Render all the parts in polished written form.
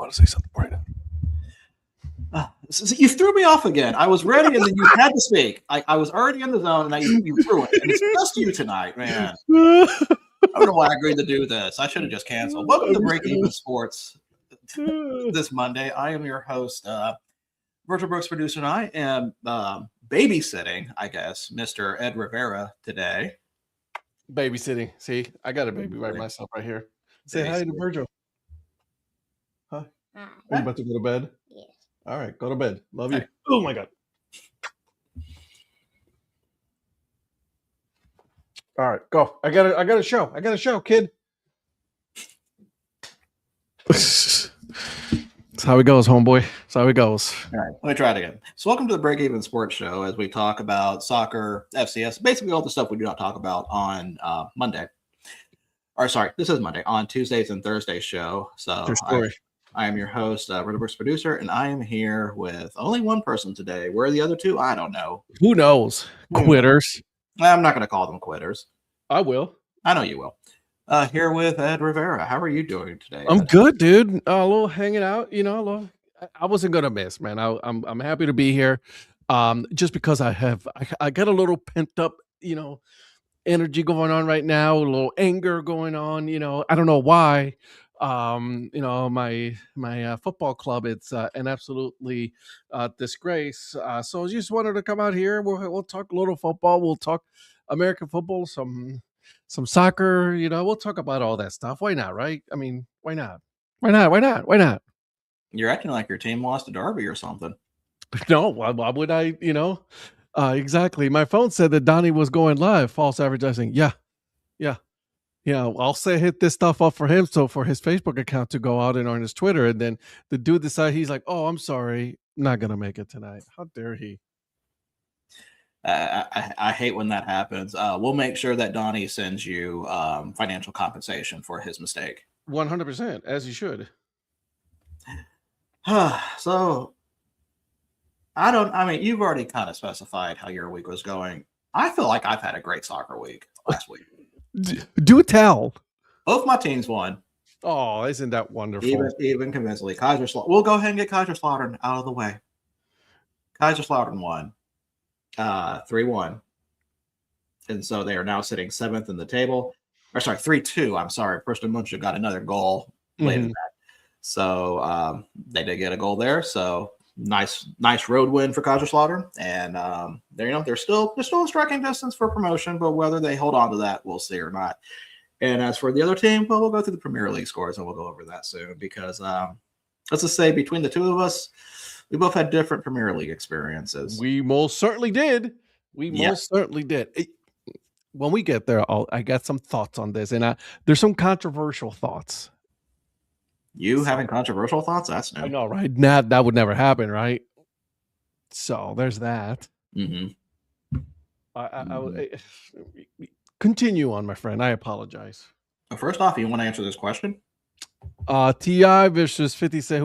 want to say something right now. You threw me off again. I was ready, and then you had to speak. I was already in the zone, and you threw it. And it's just you tonight, man. I don't know why I agreed to do this. I should have just canceled. Welcome to Break Even Sports this Monday. I am your host, Virgil Brooks, producer, and I am babysitting, I guess, Mr. Ed Rivera today. Babysitting. See, I got a baby right myself right here. Say hi to Virgil. Huh? Are you about to go to bed? Yes. All right, go to bed. Love you. Hey. Oh my God. All right, go. I got a show. I got a show, kid. That's how it goes, homeboy. That's how it goes. All right, let me try it again. So welcome to the Break Even Sports Show as we talk about soccer, FCS, basically all the stuff we do not talk about on Monday. Or sorry, this is Monday, on Tuesdays and Thursdays show. So I am your host, Virgil Brooks, producer, and I am here with only one person today. Where are the other two? I don't know. Who knows? Quitters. I'm not going to call them quitters. I will. I know you will. Here with Ed Rivera. How are you doing today? I'm good, dude. A little hanging out. You know, I wasn't gonna miss, man. I'm happy to be here. Just because I got a little pent up, energy going on right now. A little anger going on. I don't know why. My football club, it's an absolutely disgrace. So I just wanted to come out here. We'll talk a little football. We'll talk American football, some soccer. We'll talk about all that stuff. Why not, right? I mean, why not? Why not? You're acting like your team lost a derby or something. No, why would I? Exactly. My phone said that Donnie was going live. False advertising. Yeah. I'll say hit this stuff up for him, so for his Facebook account to go out and on his Twitter, and then the dude decide he's like, "Oh, I'm sorry, not gonna make it tonight." How dare he? I hate when that happens. We'll make sure that Donnie sends you financial compensation for his mistake. 100%, as you should. So, you've already kind of specified how your week was going. I feel like I've had a great soccer week last week. Do tell. Both my teams won. Oh, isn't that wonderful? Even convincingly. Kaiserslautern. We'll go ahead and get Kaiserslautern out of the way. Kaiserslautern won 3-1. And so they are now sitting 7th in the table. Or sorry, 3-2. I'm sorry. Preston Munchen got another goal later than that. So they did get a goal there. So nice road win for Kaiserslautern, and they're still in striking distance for promotion, but whether they hold on to that, we'll see or not. And as for the other team, well, we'll go through the Premier League scores and we'll go over that soon because let's just say between the two of us, we both had different Premier League experiences. We most certainly did. Most certainly did. When we get there, I got some thoughts on this, and there's some controversial thoughts. You having controversial thoughts? That's new. I know, right? That would never happen, right? So there's that. Mm-hmm. I continue on, my friend. I apologize. First off, you want to answer this question? T.I. versus 50 Cent.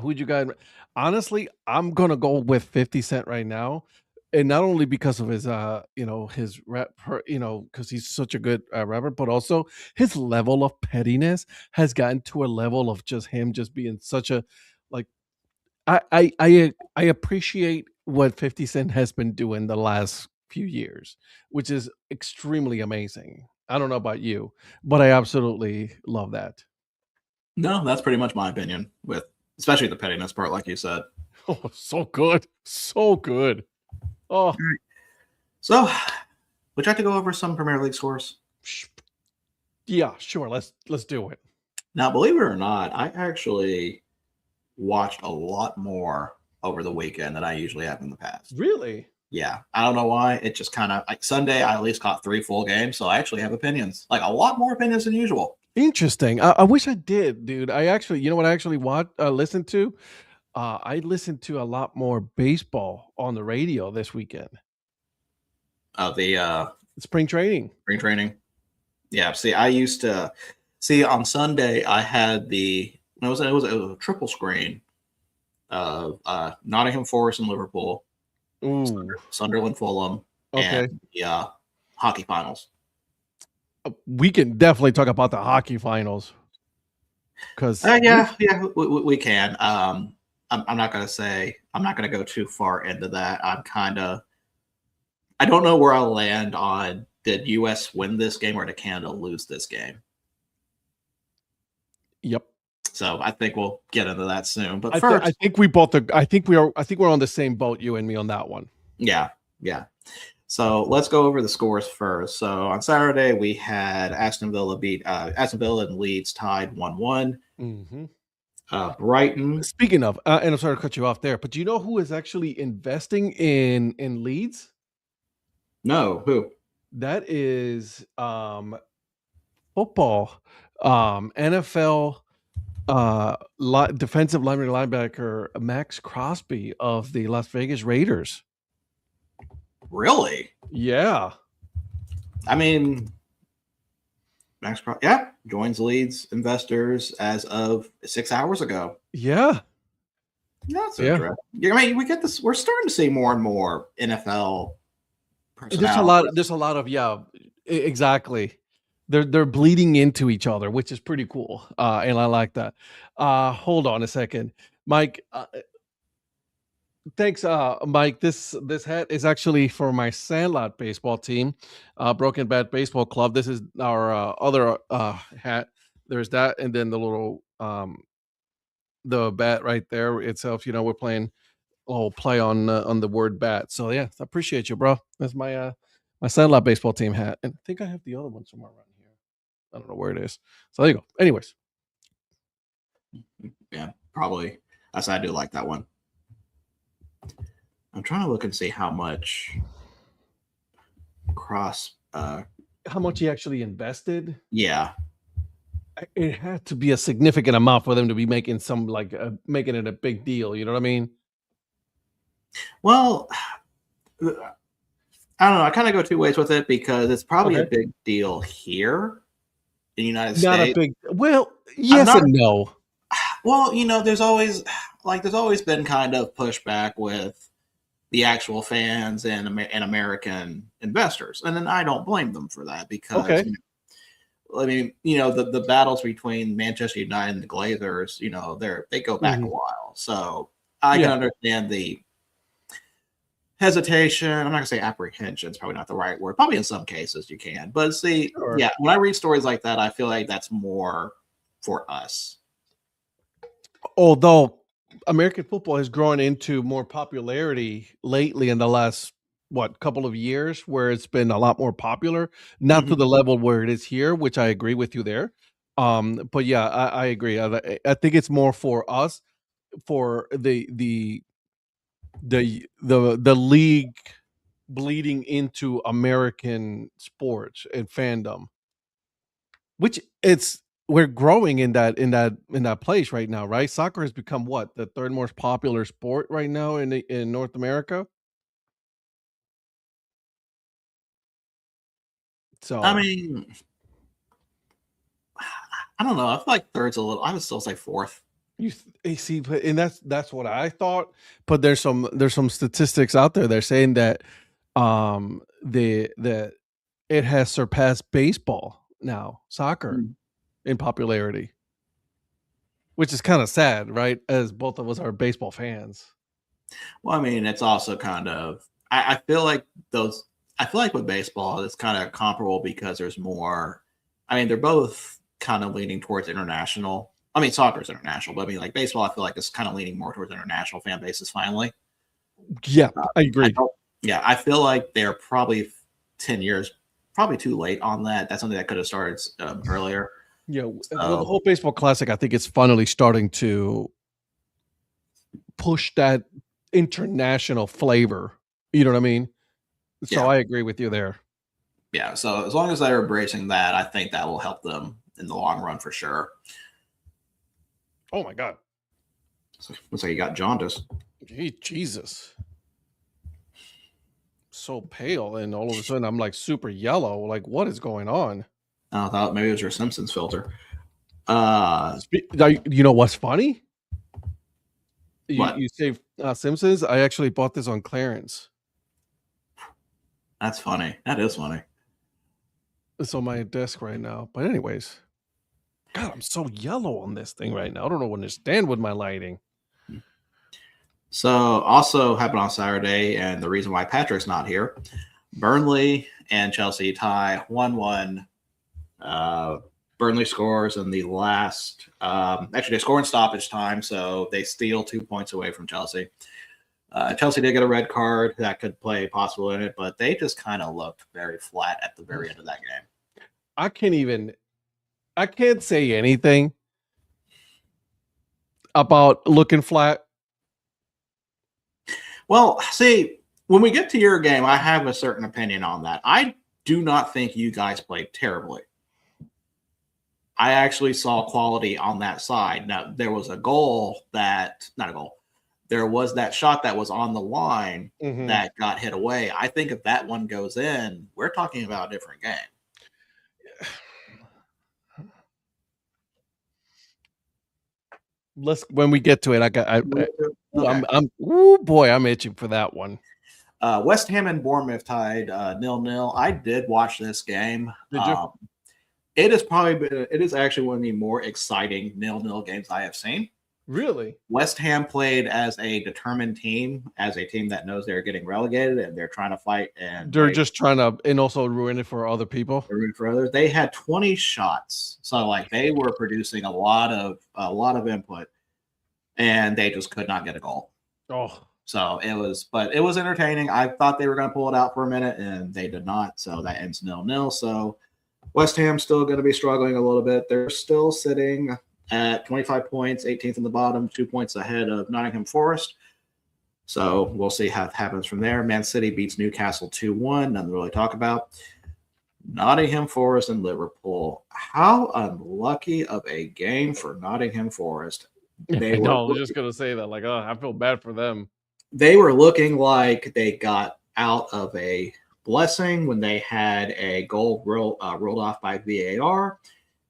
Who'd you guys? Honestly, I'm gonna go with 50 Cent right now. And not only because of his, his rap, because he's such a good rapper, but also his level of pettiness has gotten to a level of just him just being such a, like, I appreciate what 50 Cent has been doing the last few years, which is extremely amazing. I don't know about you, but I absolutely love that. No, that's pretty much my opinion, with especially the pettiness part, like you said. Oh, so good. So good. Oh, so would you like to go over some Premier League scores? Yeah, sure. Let's do it. Now, believe it or not, I actually watched a lot more over the weekend than I usually have in the past. Really? Yeah. I don't know why. It just kind of like Sunday, I at least caught 3 full games. So I actually have opinions, like a lot more opinions than usual. Interesting. I wish I did, dude. I actually, you know what I actually listened to? I listened to a lot more baseball on the radio this weekend. The spring training. Yeah. See, I used to on Sunday. I had it was a triple screen of Nottingham Forest and Liverpool, Sunderland, Fulham, and the hockey finals. We can definitely talk about the hockey finals. Because Yeah, we can. I'm not gonna say I'm not gonna go too far into that. I don't know where I'll land on did US win this game or did Canada lose this game. yep. So I think we'll get into that soon. But I first, think we both I think we are I think we're on the same boat, you and me on that one. yeah, yeah. So let's go over the scores first. So on Saturday we had Aston Villa and Leeds tied 1-1. Hmm. Brighton, Speaking of, and I'm sorry to cut you off there, but do you know who is actually investing in Leeds? no, who? That is football, NFL defensive linebacker Max Crosby of the Las Vegas Raiders. Really? Yeah, I mean, yeah, joins Leeds investors as of 6 hours ago. yeah, That's yeah. interesting. Yeah, I mean, we get this. We're starting to see more and more NFL There's a personnel. lot. There's a lot of exactly. They're bleeding into each other, which is pretty cool, and I like that. Hold on a second, Mike. Thanks, Mike. This hat is actually for my Sandlot baseball team, Broken Bat Baseball Club. This is our other hat. There's that, and then the bat right there itself. We're playing a little play on the word bat. So yeah, I appreciate you, bro. That's my Sandlot baseball team hat, and I think I have the other one somewhere around here. I don't know where it is. So there you go. Anyways, Yeah, probably. I do like that one. I'm trying to look and see how much cross. how much he actually invested? Yeah. It had to be a significant amount for them to be making making it a big deal. You know what I mean? Well, I don't know. I kind of go two ways with it because it's probably a Okay. big deal here in the United Not a States. big. Well, I'm yes not. and no. Well, there's always been kind of pushback with the actual fans and American investors, and then I don't blame them for that because Okay. I mean, the battles between Manchester United and the Glazers, they go back a Mhm. while, so I can Yeah. understand the hesitation. I'm not gonna say apprehension; it's probably not the right word. Probably in some cases you can, but see, Sure. yeah, when I read stories like that, I feel like that's more for us. Although American football has grown into more popularity lately in the last couple of years, where it's been a lot more popular, not to Mhm. the level where it is here, which I agree with you there. But yeah, I agree. I think it's more for us, for the league bleeding into American sports and fandom, which it's we're growing in that place right now, right? Soccer has become what, the third most popular sport right now in North America. I So mean, I don't know. I feel like third's a little. I would still say fourth. you see, and that's what I thought. But there's some statistics out there. They're saying that that it has surpassed baseball now, soccer Mm. in popularity, which is kind of sad, right? As both of us are baseball fans. Well, I mean, it's also kind of. I feel like those. I feel like with baseball, it's kind of comparable because there's more. I mean, they're both kind of leaning towards international. I mean, soccer's international, but I mean, like baseball, I feel like it's kind of leaning more towards international fan bases. Finally, Yeah, I I agree. don't. Yeah, I feel like they're probably 10 years, probably too late on that. That's something that could have started earlier. Yeah, well, the So whole baseball classic, I think it's finally starting to push that international flavor. You know what I mean? So yeah, I agree with you there. yeah. So as long as they're embracing that, I think that will help them in the long run for sure. Oh my god. So, looks like you got jaundice. Jesus. So pale, and all of a sudden I'm like super yellow. Like, what is going on? I thought maybe it was your Simpsons filter. You know what's funny? You What? you say Simpsons. I actually bought this on clearance. That's funny. That is funny. It's on my desk right now. But anyways, God, I'm so yellow on this thing right now. I don't know what to understand with my lighting. So also happened on Saturday, and the reason why Patrick's not here, Burnley and Chelsea tie 1-1. Burnley scores in the last. Actually, they score in stoppage time, so they steal 2 points away from Chelsea. Chelsea did get a red card that could play possible in it, but they just kind of looked very flat at the very end of that game. I can't say anything about looking flat. Well, see, when we get to your game, I have a certain opinion on that. I do not think you guys played terribly. I actually saw quality on that side. Now, there was a goal that, not a goal, there was that shot that was on the line that got hit away. I think if that one goes in, we're talking about a different game. When we get to it, I'm itching for that one. West Ham and Bournemouth tied 0-0. I did watch this game. Did you? It is actually one of the more exciting 0-0 games I have seen. Really? West Ham played as a determined team, as a team that knows they're getting relegated and they're trying to fight. And they're just trying to, and also ruin it for other people. Ruin for others. They had 20 shots, so like they were producing a lot of input, and they just could not get a goal. Oh, so it was entertaining. I thought they were going to pull it out for a minute, and they did not. So that ends 0-0. So West Ham's still going to be struggling a little bit. They're still sitting at 25 points, 18th in the bottom, 2 points ahead of Nottingham Forest. So we'll see how it happens from there. Man City beats Newcastle 2-1. Nothing to really talk about. Nottingham Forest and Liverpool. How unlucky of a game for Nottingham Forest. I was just going to say that. Like, oh, I feel bad for them. They were looking like they got out of a blessing when they had a goal rolled off by VAR.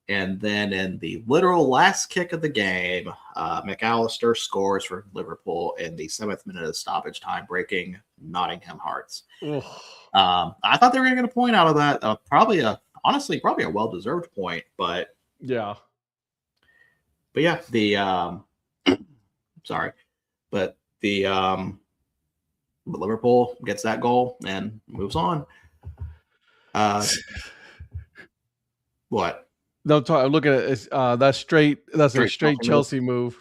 And then in the literal last kick of the game, McAllister scores for Liverpool in the 7th minute of stoppage time, breaking Nottingham hearts. I thought they were going to get a point out of that. Probably a well-deserved point, but yeah. But yeah, Liverpool gets that goal and moves on. What? No, I'm looking at it. That's a straight Chelsea move.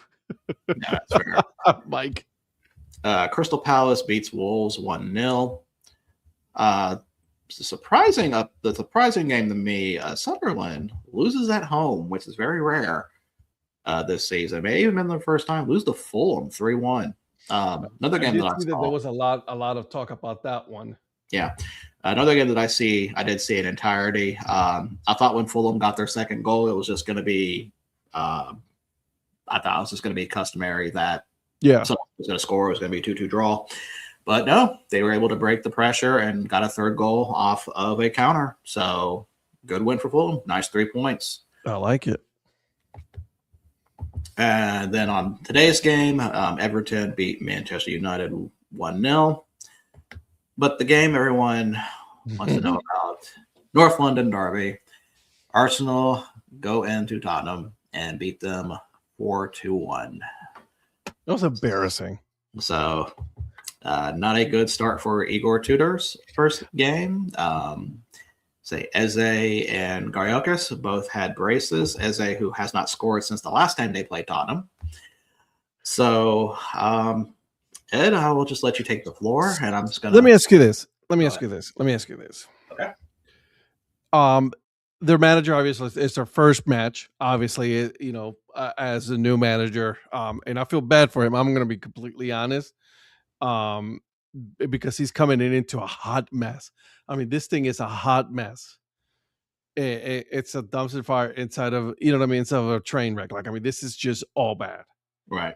Yeah, that's fair. Mike. Crystal Palace beats Wolves 1-0. The surprising game to me, Sunderland loses at home, which is very rare this season. It may even been the first time lose to Fulham 3-1. Another game that there was a lot of talk about that one. Yeah. Another game that I did see in entirety. I thought when Fulham got their second goal, it was just going to be customary that someone was going to score. It was going to be a 2-2 draw. But no, they were able to break the pressure and got a third goal off of a counter. So good win for Fulham. Nice 3 points. I like it. And then on today's game, Everton beat Manchester United 1-0. But the game everyone wants to know about, North London derby. Arsenal go into Tottenham and beat them 4-1. That was embarrassing. So not a good start for Igor Tudor's first game. Eze and Garyokis both had braces. Eze, who has not scored since the last time they played Tottenham. So, Ed, I will just let you take the floor, and I'm just going to... Let me ask you this. Okay. Their manager, obviously, it's their first match, obviously, as a new manager. And I feel bad for him. I'm going to be completely honest. Because he's coming into a hot mess. I mean, this thing is a hot mess. It's a dumpster fire inside of, inside of a train wreck. Like, I mean, this is just all bad. Right.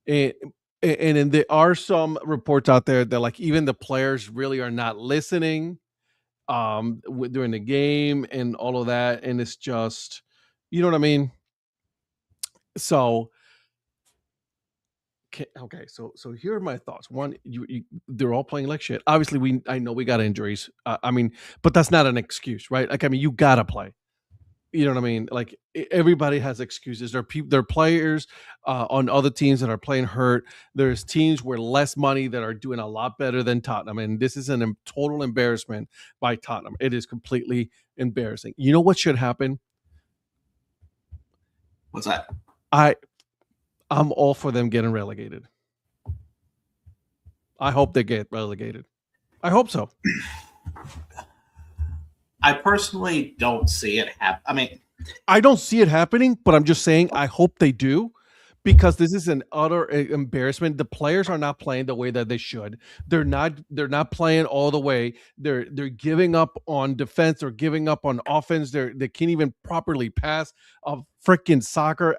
And there are some reports out there that like even the players really are not listening during the game and all of that. And it's just, you know what I mean? So, okay, so here are my thoughts. One, they're all playing like shit. Obviously, I know we got injuries. But that's not an excuse, right? Like, I mean, you gotta play. You know what I mean? Like everybody has excuses. There are people, there are players on other teams that are playing hurt. There's teams with less money that are doing a lot better than Tottenham, and this is total embarrassment by Tottenham. It is completely embarrassing. You know what should happen? What's that? I'm all for them getting relegated. I hope they get relegated. I hope so. I personally don't see it happen. I mean, I don't see it happening, but I'm just saying I hope they do because this is an utter embarrassment. The players are not playing the way that they should. They're not playing all the way. They're giving up on defense, they're giving up on offense. They can't even properly pass a freaking soccer.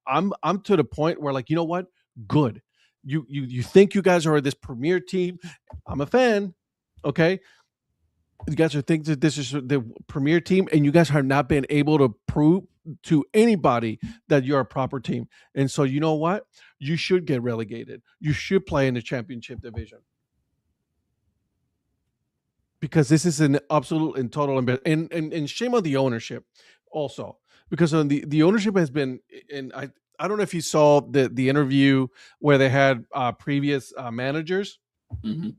I'm to the point where, like, you know what? Good. You think you guys are this premier team. I'm a fan. Okay, you guys are thinking that this is the premier team, and you guys have not been able to prove to anybody that you're a proper team. And so, you know what? You should get relegated. You should play in the championship division because this is an absolute and total embarrassment. And shame on the ownership also, because on the ownership has been. And I don't know if you saw the interview where they had previous managers. mhm.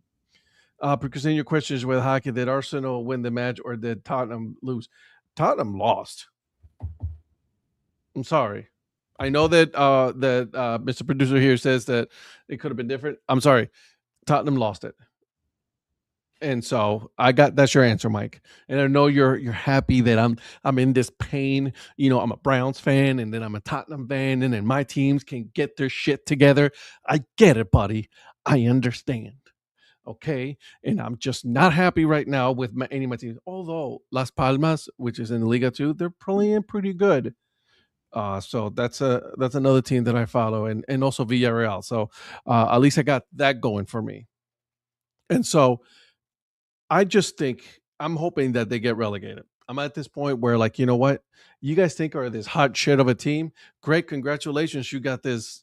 Because then your question is whether hockey did Arsenal win the match or did Tottenham lose? Tottenham lost. I'm sorry. I know that Mr. Producer here says that it could have been different. I'm sorry. Tottenham lost it. And so that's your answer, Mike. And I know you're happy that I'm in this pain. You know, I'm a Browns fan and then I'm a Tottenham fan, and then my teams can get their shit together. I get it, buddy. I understand. Okay, and I'm just not happy right now with any of my teams. Although Las Palmas, which is in Liga 2, they're playing pretty good. So that's another team that I follow, and also Villarreal. So at least I got that going for me. And so I just think I'm hoping that they get relegated. I'm at this point where, like, you know what? You guys think are this hot shit of a team. Great, congratulations. You got this,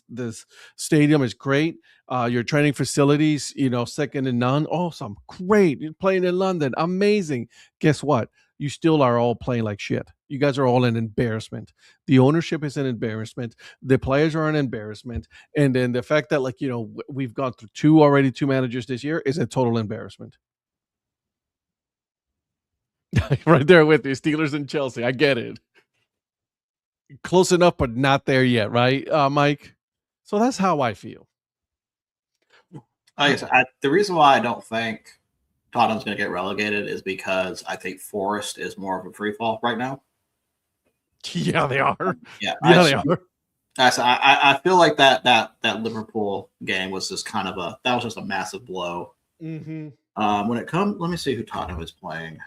this stadium is great. Your training facilities, second to none. Awesome. Great. You're playing in London. Amazing. Guess what? You still are all playing like shit. You guys are all an embarrassment. The ownership is an embarrassment. The players are an embarrassment. And then the fact that, like, we've gone through two managers this year is a total embarrassment. Right there with you, Steelers and Chelsea. I get it. Close enough, but not there yet, right, Mike? So that's how I feel. The reason why I don't think Tottenham's going to get relegated is because I think Forest is more of a free fall right now. Yeah, they are. Yeah, they are. I feel like that Liverpool game was just that was just a massive blow. Mm-hmm. When it comes, let me see who Tottenham is playing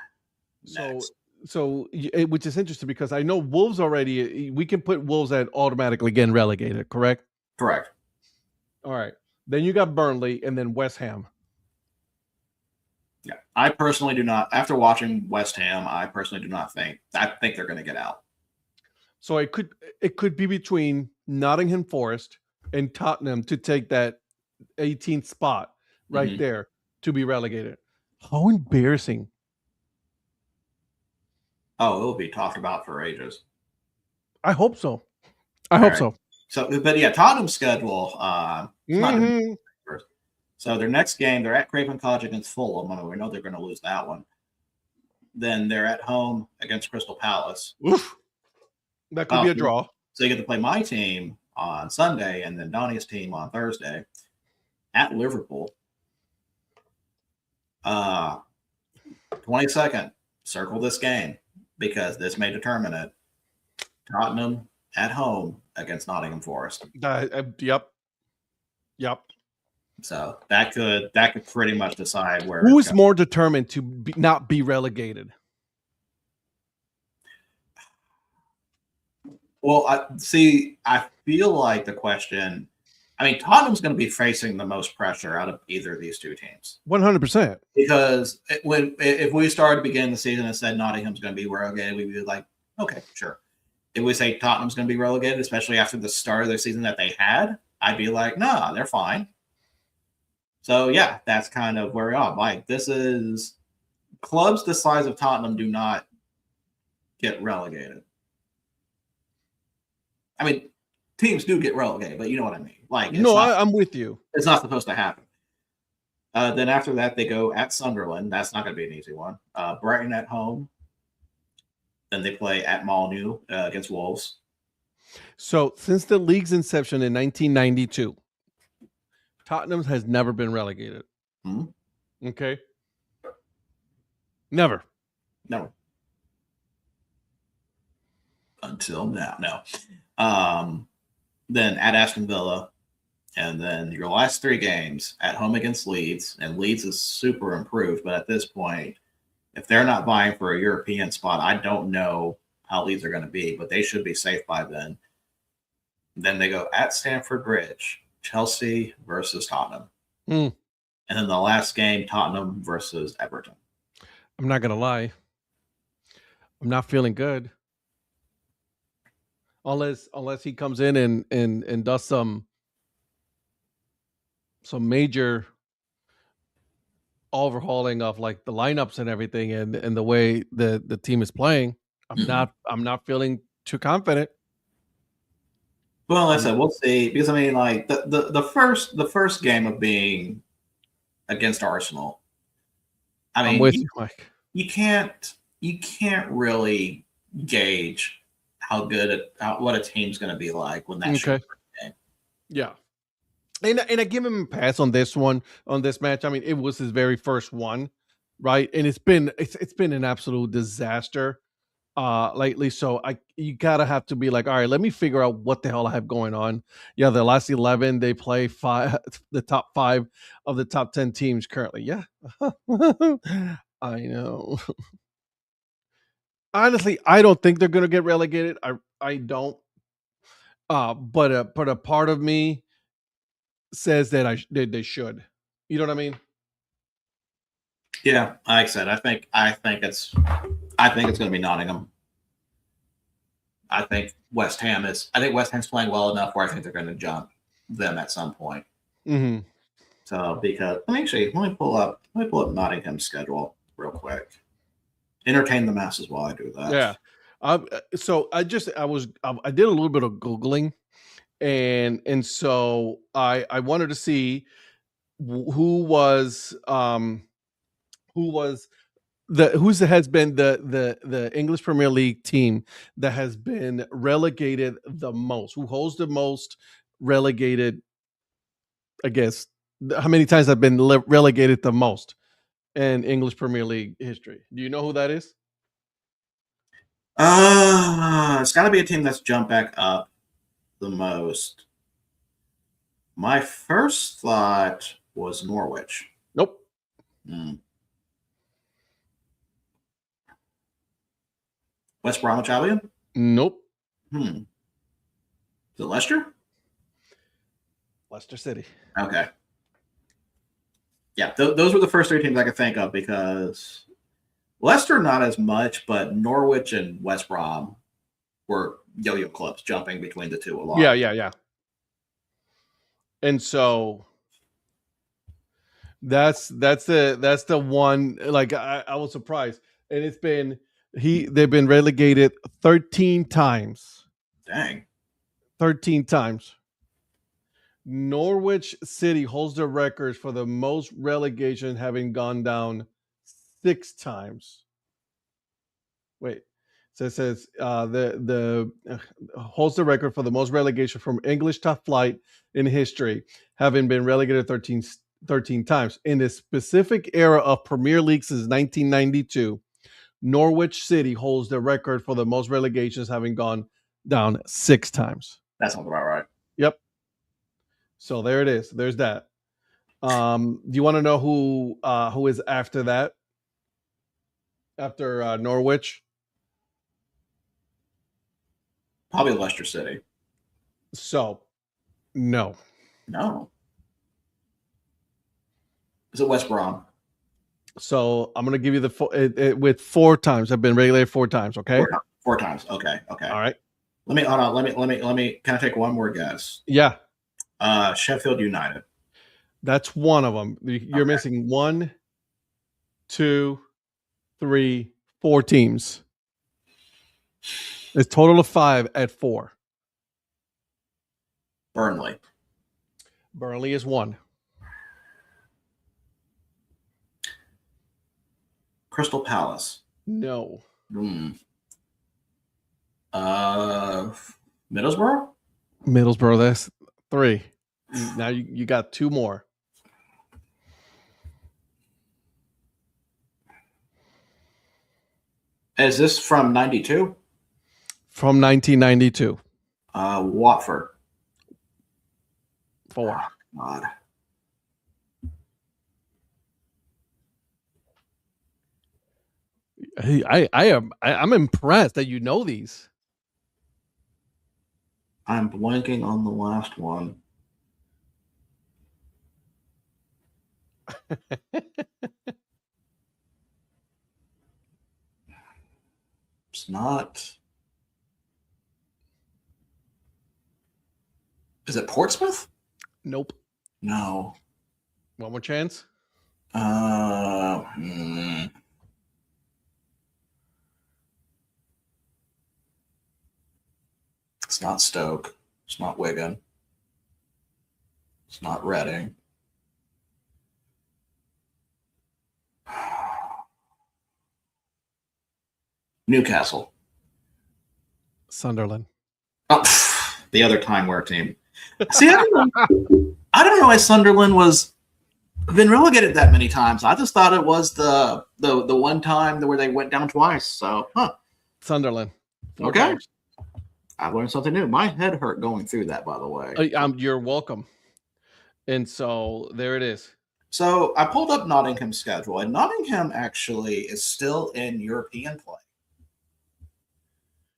next. So which is interesting because I know Wolves already. We can put Wolves at automatically getting relegated, correct? Correct. All right. Then you got Burnley and then West Ham. Yeah, I personally do not. After watching West Ham, I personally do not think. I think they're going to get out. So it could be between Nottingham Forest and Tottenham to take that 18th spot right there to be relegated. How embarrassing. Oh, it will be talked about for ages. I hope so. I hope so. So, but yeah, Tottenham's schedule. So their next game, they're at Craven Cottage against Fulham. I mean, we know they're going to lose that one. Then they're at home against Crystal Palace. Oof. That could be a draw. So you get to play my team on Sunday and then Donnie's team on Thursday at Liverpool. 22nd, circle this game because this may determine it. Tottenham at home against Nottingham Forest. Yep. So that could pretty much decide where. Who is more determined to not be relegated? Well, I feel like the question. I mean, Tottenham's going to be facing the most pressure out of either of these two teams. 100%. Because if we started beginning the season and said Nottingham's going to be relegated, we'd be like, okay, sure. If we say Tottenham's going to be relegated, especially after the start of the season that they had, I'd be like, nah, they're fine. So, yeah, that's kind of where we are. Like, this is clubs the size of Tottenham do not get relegated. I mean, teams do get relegated, but you know what I mean. Like No, I'm with you. It's not supposed to happen. Then after that, they go at Sunderland. That's not going to be an easy one. Brighton at home. Then they play at Molyneux against Wolves. So since the league's inception in 1992, Tottenham has never been relegated. Okay. Never. No. Until now. No. Then at Aston Villa. And then your last 3 games at home against Leeds. And Leeds is super improved. But at this point, if they're not vying for a European spot, I don't know how Leeds are going to be. But they should be safe by then. Then they go at Stamford Bridge. Chelsea versus Tottenham. And then the last game, Tottenham versus Everton. I'm not going to lie. I'm not feeling good. Unless he comes in and does some major overhauling of like the lineups and everything and the way the team is playing. I'm not feeling too confident. Well, like I said, we'll see. Because I mean, like the first game of being against Arsenal. I mean, I'm with you, Mike. You can't really gauge how good what a team's going to be like when that game. Yeah. And I give him a pass on this match. I mean, it was his very first one, right? And it's been an absolute disaster lately. So you gotta have to be like, all right, let me figure out what the hell I have going on. Yeah, the last 11 they play the top 5 of the top 10 teams currently. Yeah, I know. Honestly, I don't think they're gonna get relegated. I don't. But a part of me says that they should. You know what I mean? Yeah, like I said, I think it's going to be Nottingham. I think West Ham's playing well enough where I think they're going to jump them at some point. So because let me pull up Nottingham's schedule real quick. Entertain the masses while I do that. Yeah. So I did a little bit of Googling. And so I wanted to see who has been the English Premier League team that has been relegated the most, who holds the most relegated, I guess, how many times have been relegated the most in English Premier League history. Do you know who that is? It's got to be a team that's jumped back up the most. My first thought was Norwich. Nope. West Bromwich Albion? Nope. Is it Leicester? Leicester City. Okay. Yeah, those were the first 3 teams I could think of because Leicester not as much, but Norwich and West Brom were yo-yo clubs jumping between the two a lot. Yeah. And so that's the one. Like I was surprised, and they've been relegated 13 times. Dang, 13 times. Norwich City holds the record for the most relegation, having gone down 6 times. Wait. So it says the holds the record for the most relegation from English top flight in history, having been relegated 13 times. In the specific era of Premier League since 1992, Norwich City holds the record for the most relegations, having gone down 6 times. That sounds about right. Yep. So there it is. There's that. Do you want to know who is after that? After Norwich? Probably Leicester City. So, no. Is it West Brom? So I'm going to give you with 4 times. I've been relegated 4 times. Okay. 4 times. Okay. All right. Let me. Can I take one more guess? Yeah. Sheffield United. That's one of them. You're missing 1, 2, 3, 4 teams. It's total of 5 at 4. Burnley. Burnley is 1. Crystal Palace. No. Middlesbrough. Middlesbrough, that's 3. Now you got 2 more. Is this from 92? From 1992. Watford. 4. God. I'm impressed that you know these. I'm blanking on the last one. It's not. Is it Portsmouth? Nope. No. One more chance. It's not Stoke. It's not Wigan. It's not Reading. Newcastle. Sunderland. Oh, the other Time War team. See, I don't know why Sunderland was been relegated that many times. I just thought it was the one time where they went down twice. So, Sunderland. Okay. I learned something new. My head hurt going through that, by the way. You're welcome. And so there it is. So I pulled up Nottingham's schedule, and Nottingham actually is still in European play.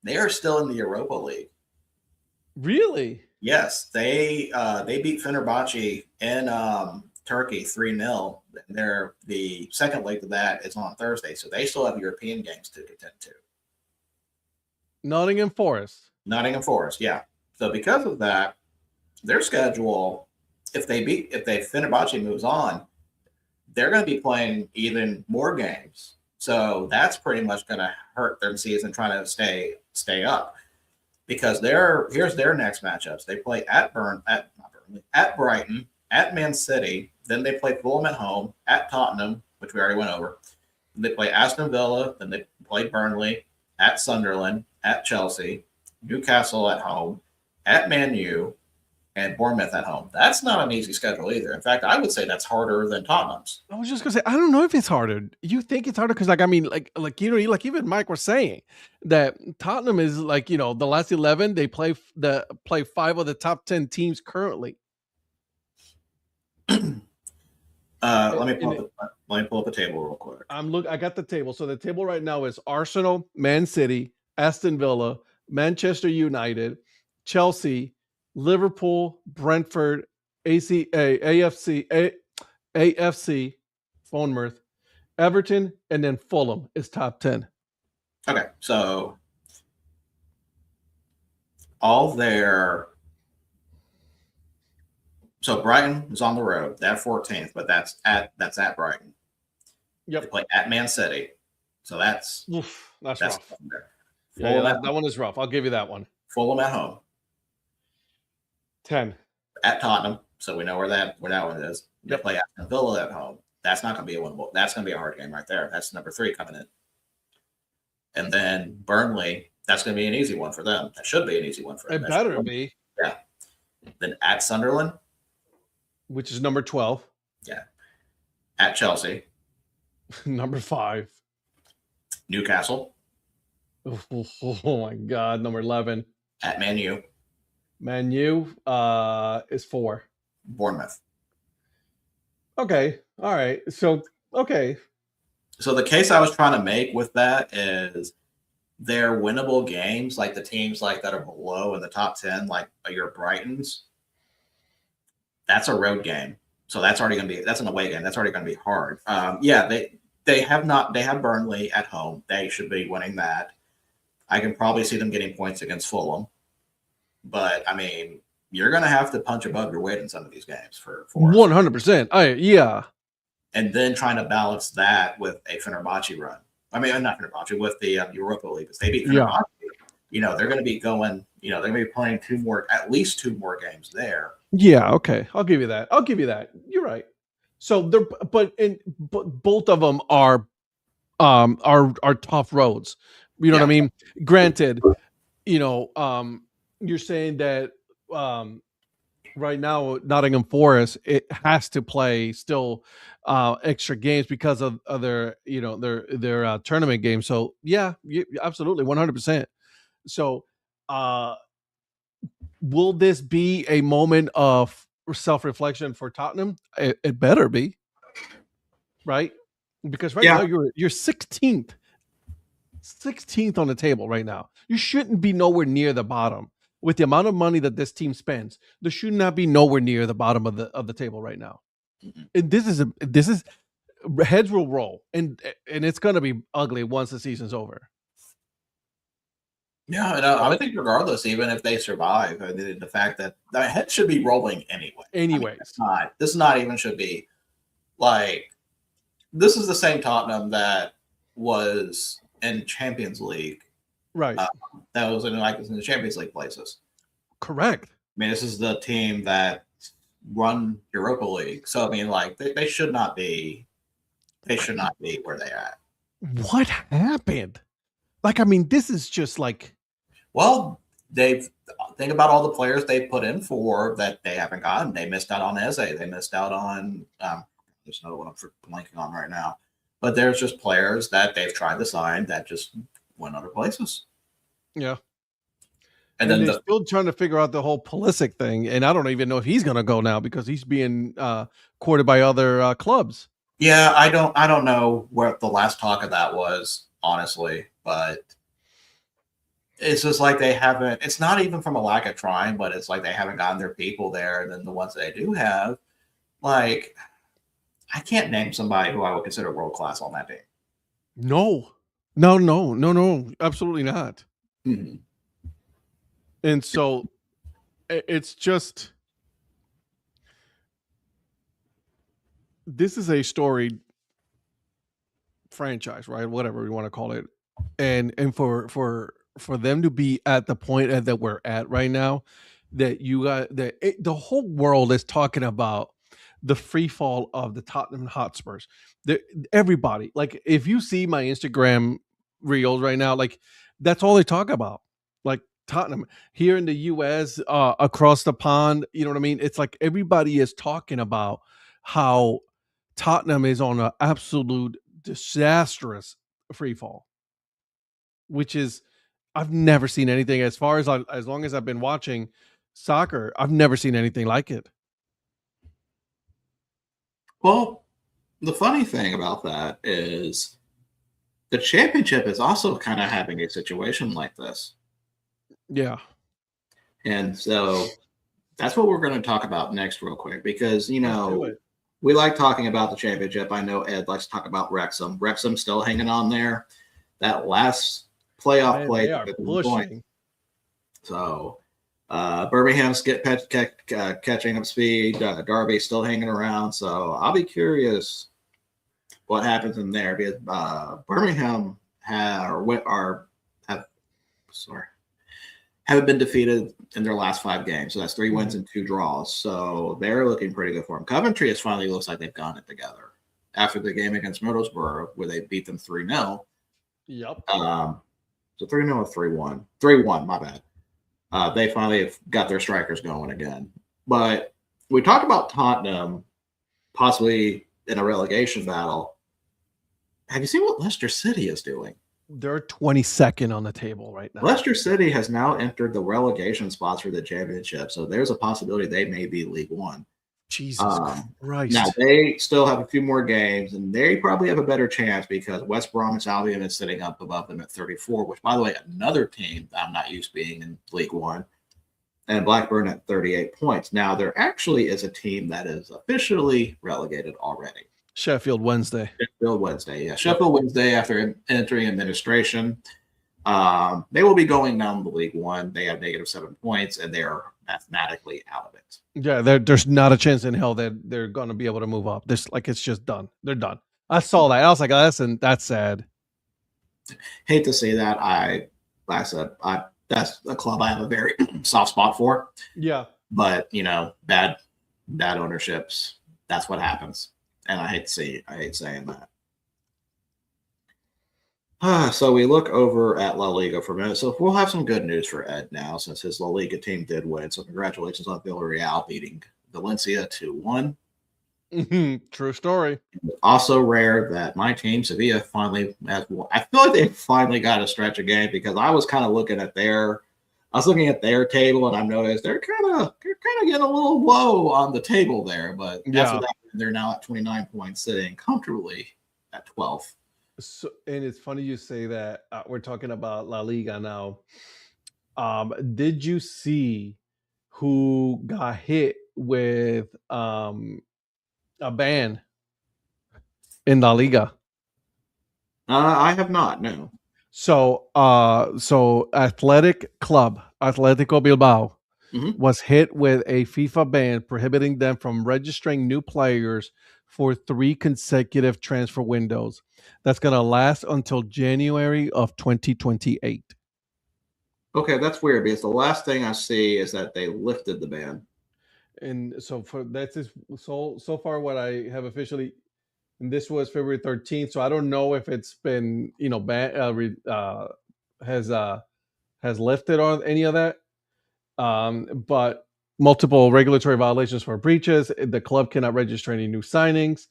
They are still in the Europa League. Really? Yes, they beat Fenerbahce in Turkey 3-0. They're the second leg of that is on Thursday, so they still have European games to contend to. Nottingham Forest. Nottingham Forest, yeah. So because of that, their schedule, if Fenerbahce moves on, they're going to be playing even more games. So that's pretty much going to hurt their season trying to stay up. Because here's their next matchups. They play at Brighton, at Man City, then they play Fulham at home, at Tottenham, which we already went over. Then they play Aston Villa, then they play Burnley, at Sunderland, at Chelsea, Newcastle at home, at Man U, and Bournemouth at home. That's not an easy schedule either. In fact, I would say that's harder than Tottenham's. I was just gonna say, I don't know if it's harder. You think it's harder because, even Mike was saying that Tottenham is the last 11. They play 5 of the top 10 teams currently. Let me pull up the table real quick. I got the table. So the table right now is Arsenal, Man City, Aston Villa, Manchester United, Chelsea, Liverpool, Brentford, AFC, Bournemouth, Everton, and then Fulham is top 10. Okay, so so Brighton is on the road. They're 14th, but that's at Brighton. Yep. They play at Man City, so that's rough. Yeah, that one is rough. I'll give you that one. Fulham at home. 10. At Tottenham, so we know where that one is. They play Aston Villa at home. That's not going to be a winnable. That's going to be a hard game right there. That's number 3 coming in. And then Burnley, that's going to be an easy one for them. That should be an easy one for them. It better be. Yeah. Then at Sunderland, which is number 12. Yeah. At Chelsea, number 5. Newcastle. Oh my God, number 11. At Man U. Man U is 4. Bournemouth. Okay. All right. So, okay. So the case I was trying to make with that is they're winnable games, like the teams that are below in the top 10, like your Brightons. That's a road game. So that's already going to be, that's an away game. That's already going to be hard. They have Burnley at home. They should be winning that. I can probably see them getting points against Fulham. But, I mean, you're going to have to punch above your weight in some of these games for 100%. Yeah. And then trying to balance that with a Fenerbahce run. I mean, not Fenerbahce, with the Europa League. Because they beat Fenerbahce they're going to be going. They're going to be playing at least two more games there. Yeah, okay. I'll give you that. You're right. So but both of them are tough roads. You know what I mean? Granted, you're saying that right now Nottingham Forest it has to play still extra games because of their their tournament games. So yeah, absolutely 100%. So will this be a moment of self-reflection for Tottenham? It better be, right? Because right now you're 16th on the table right now. You shouldn't be nowhere near the bottom. With the amount of money that this team spends, there should not be nowhere near the bottom of the table right now. And this is heads will roll, and it's going to be ugly once the season's over. Yeah, and I would think regardless, even if they survive, the fact that the head should be rolling anyway. Anyways, this not even should be like this is the same Tottenham that was in Champions League, right? That was in the Champions League places. Correct. I mean, this is the team that run Europa League, so I mean, like they should not be. They should not be where they're at. What happened? Like, I mean, this is just like. Well, think about all the players they put in for that they haven't gotten. They missed out on Eze. They missed out on there's another one I'm blanking on right now. But there's just players that they've tried to sign that just went other places. Yeah. And then they're still trying to figure out the whole Pulisic thing. And I don't even know if he's going to go now because he's being courted by other clubs. Yeah, I don't know what the last talk of that was, honestly. But it's just like they haven't. It's not even from a lack of trying, but it's like they haven't gotten their people there. And then the ones they do have, like, I can't name somebody who I would consider world class on that team. No, absolutely not. Mm-hmm. And so it's just this is a storied franchise, right? Whatever we want to call it, and for them to be at the point that we're at right now, that you got the whole world is talking about the free fall of the Tottenham Hotspurs. Everybody, like, if you see my Instagram reels right now, like, that's all they talk about. Like, Tottenham here in the US, across the pond, you know what I mean? It's like everybody is talking about how Tottenham is on an absolute disastrous free fall, which is I've never seen anything as long as I've been watching soccer. I've never seen anything like it. Well, the funny thing about that is the championship is also kind of having a situation like this. Yeah. And so that's what we're going to talk about next real quick because, we like talking about the championship. I know Ed likes to talk about Wrexham. Wrexham's still hanging on there. That last playoff play. They are pushing. So Birmingham's catching up speed. Derby's still hanging around. So I'll be curious what happens in there because Birmingham haven't been defeated in their last 5 games. So that's 3 wins and 2 draws. So they're looking pretty good for them. Coventry has finally looks like they've gotten it together after the game against Middlesbrough where they beat them 3-0. Yep. So 3-0 or 3-1? 3-1, my bad. They finally have got their strikers going again. But we talked about Tottenham possibly in a relegation battle. Have you seen what Leicester City is doing? They're 22nd on the table right now. Leicester City has now entered the relegation spots for the championship. So there's a possibility they may be League One. Jesus Christ. Now, they still have a few more games, and they probably have a better chance because West Bromwich Albion is sitting up above them at 34, which, by the way, another team I'm not used to being in League One, and Blackburn at 38 points. Now, there actually is a team that is officially relegated already. Sheffield Wednesday. Sheffield Wednesday, after entering administration, they will be going down to League One. They have -7 points, and they are mathematically out of it. Yeah, there's not a chance in hell that they're going to be able to move up. It's just done. They're done. I saw that. I was like, oh, that's sad. Hate to say that. I That's a club I have a very soft spot for. Yeah. But bad ownerships. That's what happens, and I hate saying that. So we look over at La Liga for a minute. So we'll have some good news for Ed now, since his La Liga team did win. So congratulations on Villarreal beating Valencia 2-1. True story. Also rare that my team, Sevilla, finally has won. I feel like they finally got a stretch of game, because I was kind of looking at their table, and I noticed they're kind of getting a little low on the table there. But that's what happened. They're now at 29 points, sitting comfortably at 12. So, and it's funny you say that. We're talking about La Liga now. Did you see who got hit with a ban in La Liga? I have not. No. So, Atletico Bilbao, was hit with a FIFA ban prohibiting them from registering new players for 3 consecutive transfer windows. That's going to last until January of 2028. Okay, that's weird, because the last thing I see is that they lifted the ban. And so so far what I have officially, and this was February 13th. So I don't know if it's been has lifted on any of that. But multiple regulatory violations for breaches. The club cannot register any new signings.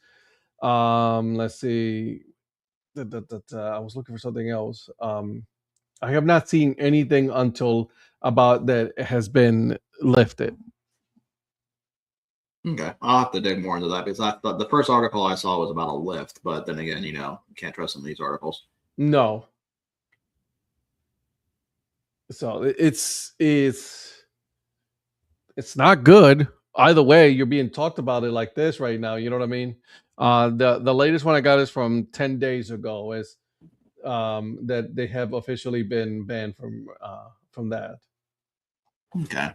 Let's see. I was looking for something else. I have not seen anything until about that has been lifted. Okay, I'll have to dig more into that, because I thought the first article I saw was about a lift, but then again, you can't trust some of these articles. No. So it's not good. Either way, you're being talked about it like this right now. You know what I mean? The latest one I got is from 10 days ago. Is that they have officially been banned from that. Okay,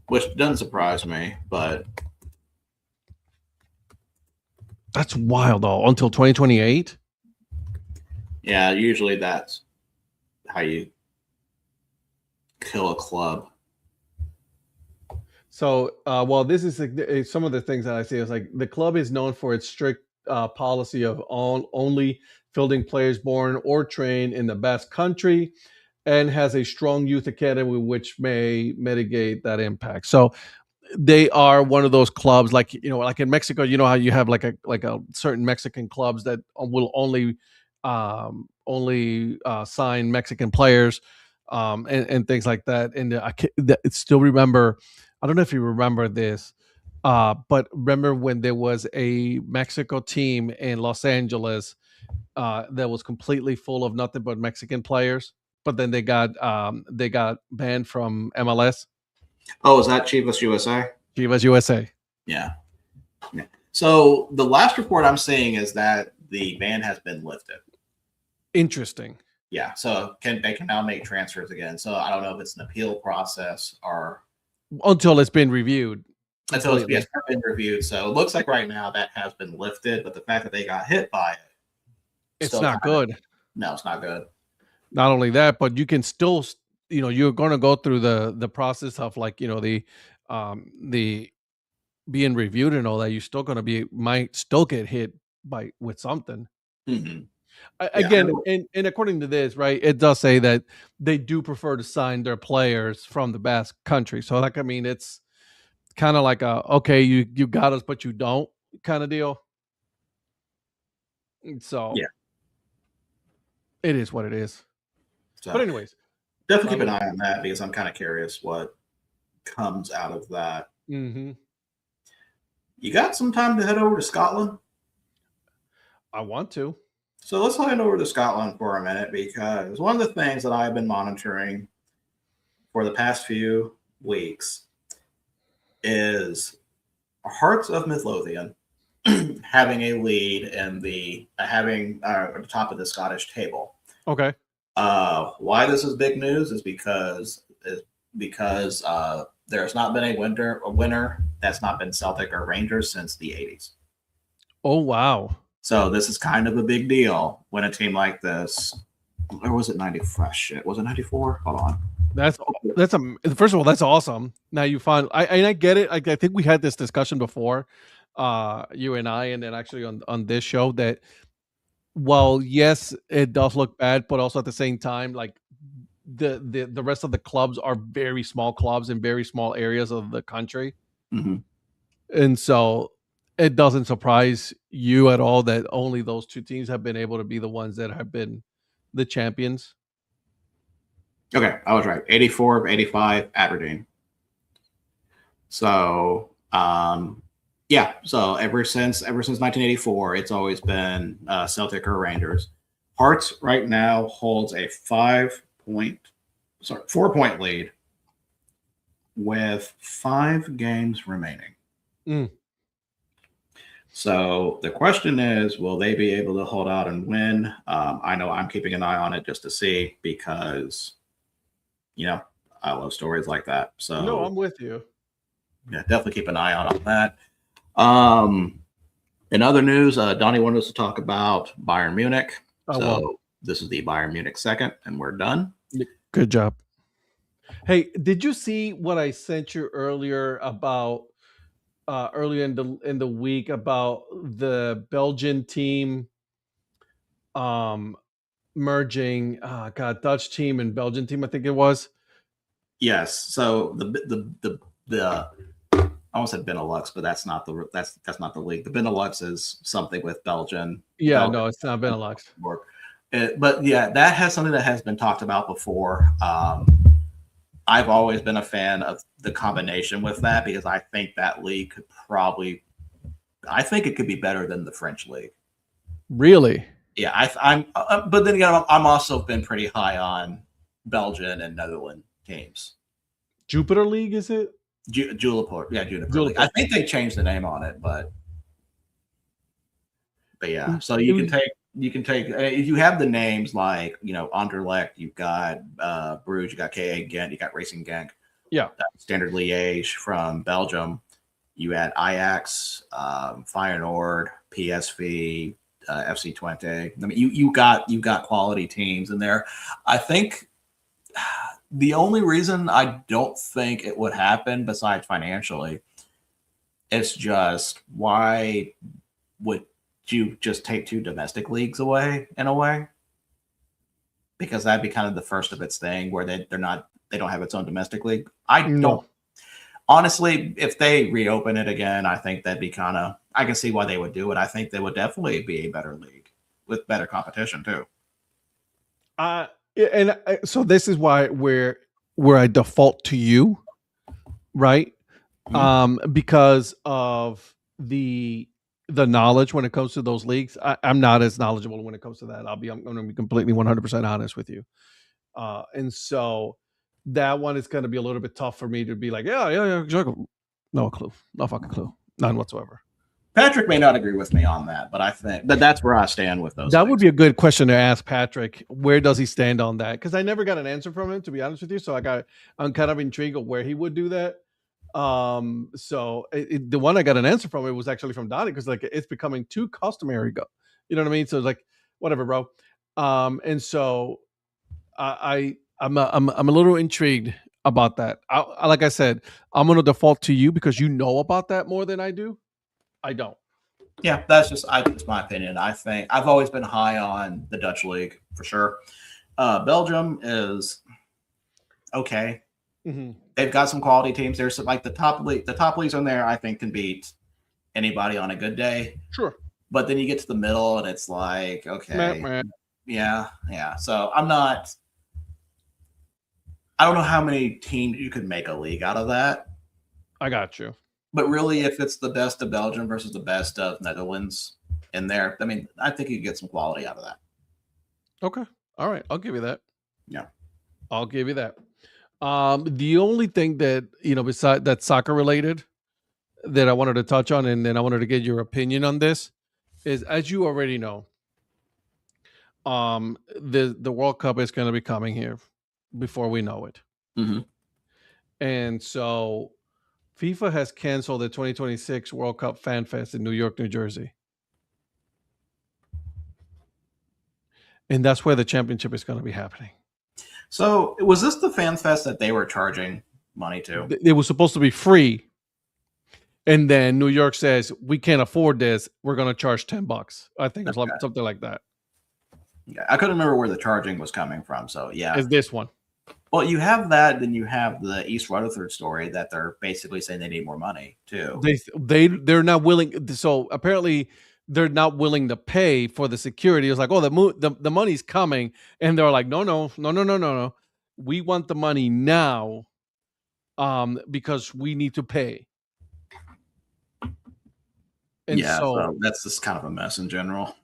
which doesn't surprise me, but that's wild though. Until 2028. Yeah, usually that's how you kill a club. So, well, this is some of the things that I see. Is like the club is known for its strict policy of only fielding players born or trained in the Basque Country, and has a strong youth academy which may mitigate that impact. So they are one of those clubs, like like in Mexico, how you have like a certain Mexican clubs that will only sign Mexican players, and things like that. And I still remember. I don't know if you remember this, but remember when there was a Mexico team in Los Angeles that was completely full of nothing but Mexican players, but then they got banned from MLS. Oh, is that Chivas USA? Chivas USA. Yeah. So the last report I'm seeing is that the ban has been lifted. Interesting. Yeah. So they can now make transfers again. So I don't know if it's an appeal process or until it's been reviewed. Until it's been reviewed. So it looks like right now that has been lifted, but the fact that they got hit by it, it's not good. No, it's not good. Not only that, but you can still, you're going to go through the process of like, the being reviewed and all that. You're still going to might still get hit with something. Mm-hmm. Again, and according to this, right, it does say that they do prefer to sign their players from the Basque Country. So, like, I mean, it's kind of like okay, you got us, but you don't kind of deal. So, yeah, it is what it is. So, but anyways, definitely keep an eye on that, because I'm kind of curious what comes out of that. Mm-hmm. You got some time to head over to Scotland? I want to. So let's head over to Scotland for a minute, because one of the things that I've been monitoring for the past few weeks is Hearts of Midlothian having a lead and having at the top of the Scottish table. Okay. Why this is big news is because there's not been a winner that's not been Celtic or Rangers since the 80s. Oh wow. So this is kind of a big deal when a team like this or was it 95? Shit, was it 94? Hold on. That's first of all, that's awesome. Now you find I get it. I think we had this discussion before, you and I, and then actually on this show that while yes, it does look bad, but also at the same time, like the rest of the clubs are very small clubs in very small areas of the country, Hmm. and so it doesn't surprise you at all that only those two teams have been able to be the ones that have been the champions. Okay, I was right. 84 of 85, Aberdeen. So, yeah. So ever since 1984, it's always been Celtic or Rangers. Hearts right now holds a 4-point lead with 5 games remaining. Mm. So the question is, will they be able to hold out and win? I know I'm keeping an eye on it just to see because, I love stories like that. So No, I'm with you. yeah, definitely keep an eye out on that. In other news, Donnie wanted us to talk about Bayern Munich. Oh, So well. this is the Bayern Munich second, and we're done. Good job. Hey, did you see what I sent you earlier about earlier in the week about the Belgian team merging Dutch team and Belgian team, I think it was. Yes. So the I almost said Benelux, but that's not the league. The Benelux is something with Belgian. Yeah, Belgium, no, it's not Benelux. But yeah, that has something that has been talked about before. I've always been a fan of the combination with that because I think that league could I think it could be better than the French league. Really? Yeah, I'm. But then again, I'm also been pretty high on Belgian and Netherlands teams. Jupiter League, is it? Juniper League. I think they changed the name on it, but yeah. So you can take if you have the names like Anderlecht, you've got Bruges, you got KA Ghent, you got Racing Genk, Yeah. Standard Liège from Belgium. You had Ajax, Feyenoord, PSV, FC Twente. I mean, you got quality teams in there. I think the only reason I don't think it would happen, besides financially, it's just why would you just take 2 domestic leagues away in a way? Because that'd be kind of the first of its thing where they don't have its own domestic league. Honestly, if they reopen it again, I think that'd be I can see why they would do it. I think they would definitely be a better league with better competition too. So this is why where I default to you, right? Mm-hmm. Because of the knowledge when it comes to those leagues. I'm not as knowledgeable when it comes to that. I'm going to be completely 100% honest with you. And so that one is going to be a little bit tough for me to be like, yeah, exactly. No clue. No fucking clue. None whatsoever. Patrick may not agree with me on that, but I think that's where I stand with those. That would be a good question to ask Patrick. Where does he stand on that? Because I never got an answer from him, to be honest with you. So I'm kind of intrigued of where he would do that. So the one I got an answer from, it was actually from Donnie, because like it's becoming too customary. You know what I mean? So it's like, whatever, bro. And so I'm a little intrigued about that. Like I said, I'm gonna default to you because you know about that more than I do. I don't. Yeah, that's just my opinion. I think I've always been high on the Dutch league for sure. Belgium is okay. Mm-hmm. They've got some quality teams. There's some, like the top leagues on there, I think can beat anybody on a good day. Sure. But then you get to the middle and it's like, okay, yeah. So I don't know how many teams you could make a league out of that. I got you. But really, if it's the best of Belgium versus the best of Netherlands in there, I mean, I think you can get some quality out of that. Okay. All right. I'll give you that. Yeah. I'll give you that. The only thing that, besides that soccer related that I wanted to touch on, and then I wanted to get your opinion on this, is, as you already know, the World Cup is going to be coming here before we know it. Mm-hmm. And so FIFA has canceled the 2026 World Cup Fan Fest in New York, New Jersey. and that's where the championship is going to be happening. So was this the fan fest that they were charging money to? It was supposed to be free, and then New York says we can't afford this. We're going to charge $10. I think it's like Okay. something like that. Yeah, I couldn't remember where the charging was coming from. So yeah. Is this one? Well, you have that, then you have the East Rutherford story that they're basically saying they need more money too. They're not willing. So apparently they're not willing to pay for the security. It's like, oh, the money's coming, and they're like, no. We want the money now, because we need to pay. And Yeah, so so that's just kind of a mess in general.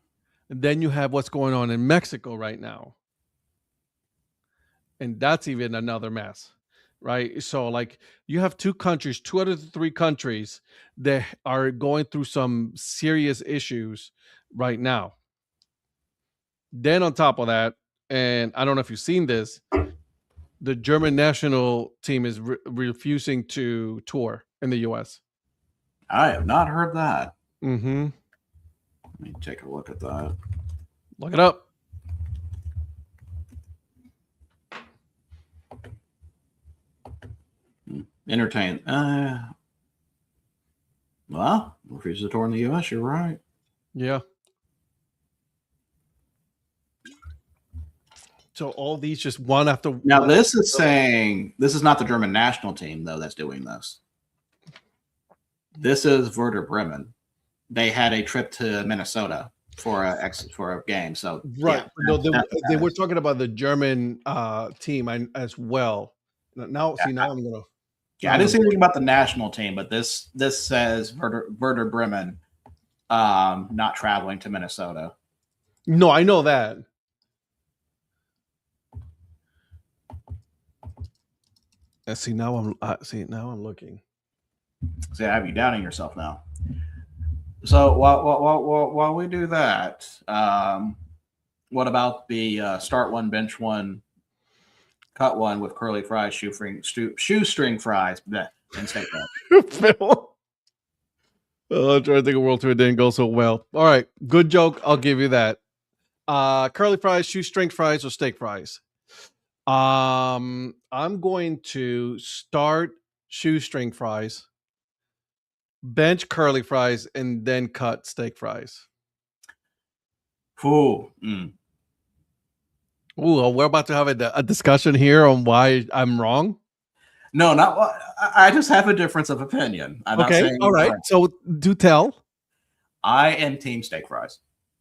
then you have what's going on in Mexico right now. And that's even another mess, right? So, like, you have two out of the three countries that are going through some serious issues right now. Then, on top of that, and I don't know if you've seen this, the German national team is refusing to tour in the US. I have not heard that. Mm-hmm. Let me take a look at that. Look it up. Entertain. Well, refuses to tour in the US. You're right. Yeah. So all these just one after Now one. this is saying this is not the German national team though that's doing this. This is Werder Bremen. They had a trip to Minnesota for a game. So Right. yeah, No, they were talking about the German team as well. Now, see, now I'm gonna. yeah, I didn't see anything about the national team, but this says Werder Bremen not traveling to Minnesota. No, I know that. See, now I'm looking. See, I have you doubting yourself now. So while we do that, what about the start one, bench one, cut one with curly fries, shoestring fries, and steak fries? Phil. Oh, I'm trying to think of World Tour. It didn't go so well. All right, good joke. I'll give you that. Curly fries, shoestring fries, or steak fries. I'm going to start shoestring fries, bench curly fries, and then cut steak fries. Ooh, Ooh, we're about to have a discussion here on why I'm wrong. No, not. I just have a difference of opinion. I'm okay, not saying all right. Right. So do tell. I am team steak fries.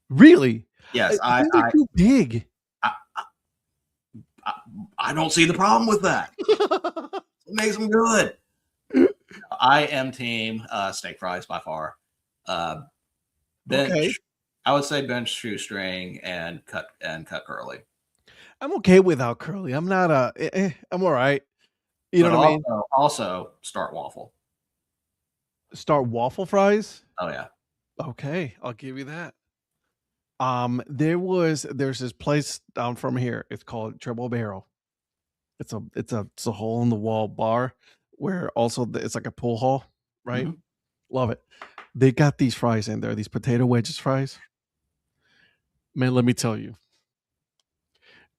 Really? Yes, I think they're too big. I don't see the problem with that. It makes them good. I am team steak fries by far. Bench, Okay. I would say bench shoestring and cut curly. I'm okay without curly. I'm not I'm all right. You know But what I mean? Also start waffle. Start waffle fries. Oh yeah. Okay, I'll give you that. There's this place down from here. It's called Triple Barrel. It's a hole in the wall bar where also it's like a pool hall, right? Mhm. Love it. They got these fries in there, these potato wedges fries. Man, let me tell you,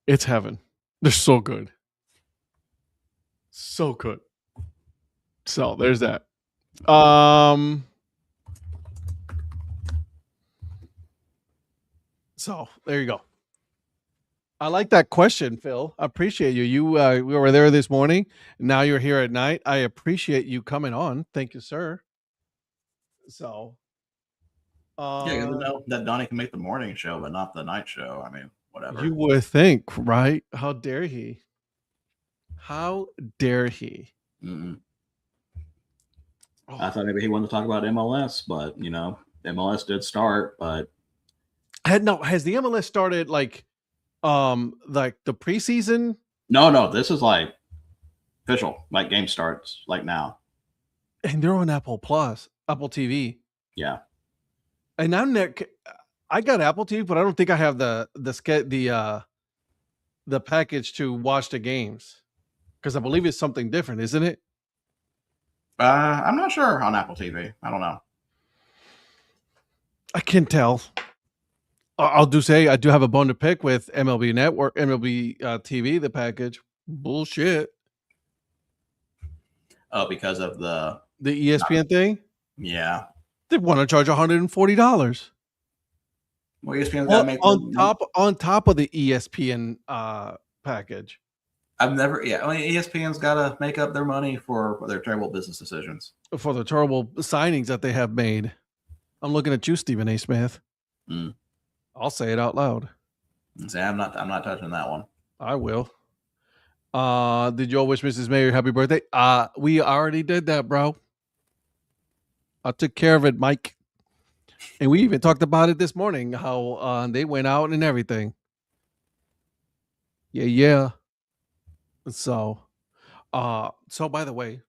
it's heaven. They're so good. So good. So there's that. So there you go. I like that question, Phil. I appreciate you. We were there this morning. Now you're here at night. I appreciate you coming on. Thank you, sir. So, Yeah, you know that Donnie can make the morning show, but not the night show. I mean, whatever. you would think, right? How dare he? How dare he? Mm-mm. Oh, I thought maybe he wanted to talk about MLS, but you know, MLS did start, but has the MLS started like the preseason? no, this is like official. Like game starts like now. And they're on Apple TV. Yeah. And I got Apple TV, but I don't think I have the package to watch the games because I believe it's something different, isn't it? I'm not sure on Apple TV. I don't know. I can tell. I'll do say I do have a bone to pick with MLB Network, MLB TV, the package. Bullshit. Oh, because of the ESPN thing. Yeah. They want to charge $140. Well, ESPN's got to make on top of the ESPN package. I mean, ESPN's got to make up their money for their terrible business decisions, for the terrible signings that they have made. I'm looking at you, Stephen A. Smith. I'll say it out loud. Say I'm not touching that one. I will. Did you all wish Mrs. Mayer happy birthday? We already did that, bro. I took care of it, Mike. And we even talked about it this morning, how they went out and everything. Yeah. So by the way,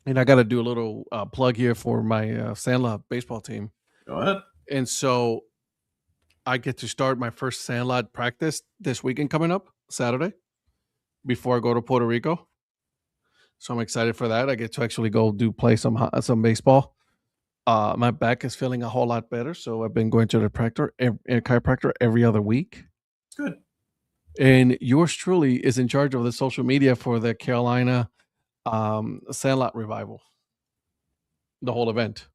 and I got to do a little plug here for my Sandlot baseball team. Go ahead. And so I get to start my first Sandlot practice this weekend coming up, Saturday, before I go to Puerto Rico. So I'm excited for that. I get to actually go play some baseball. My back is feeling a whole lot better, so I've been going to the chiropractor every other week. Good. And yours truly is in charge of the social media for the Carolina Sandlot Revival, the whole event.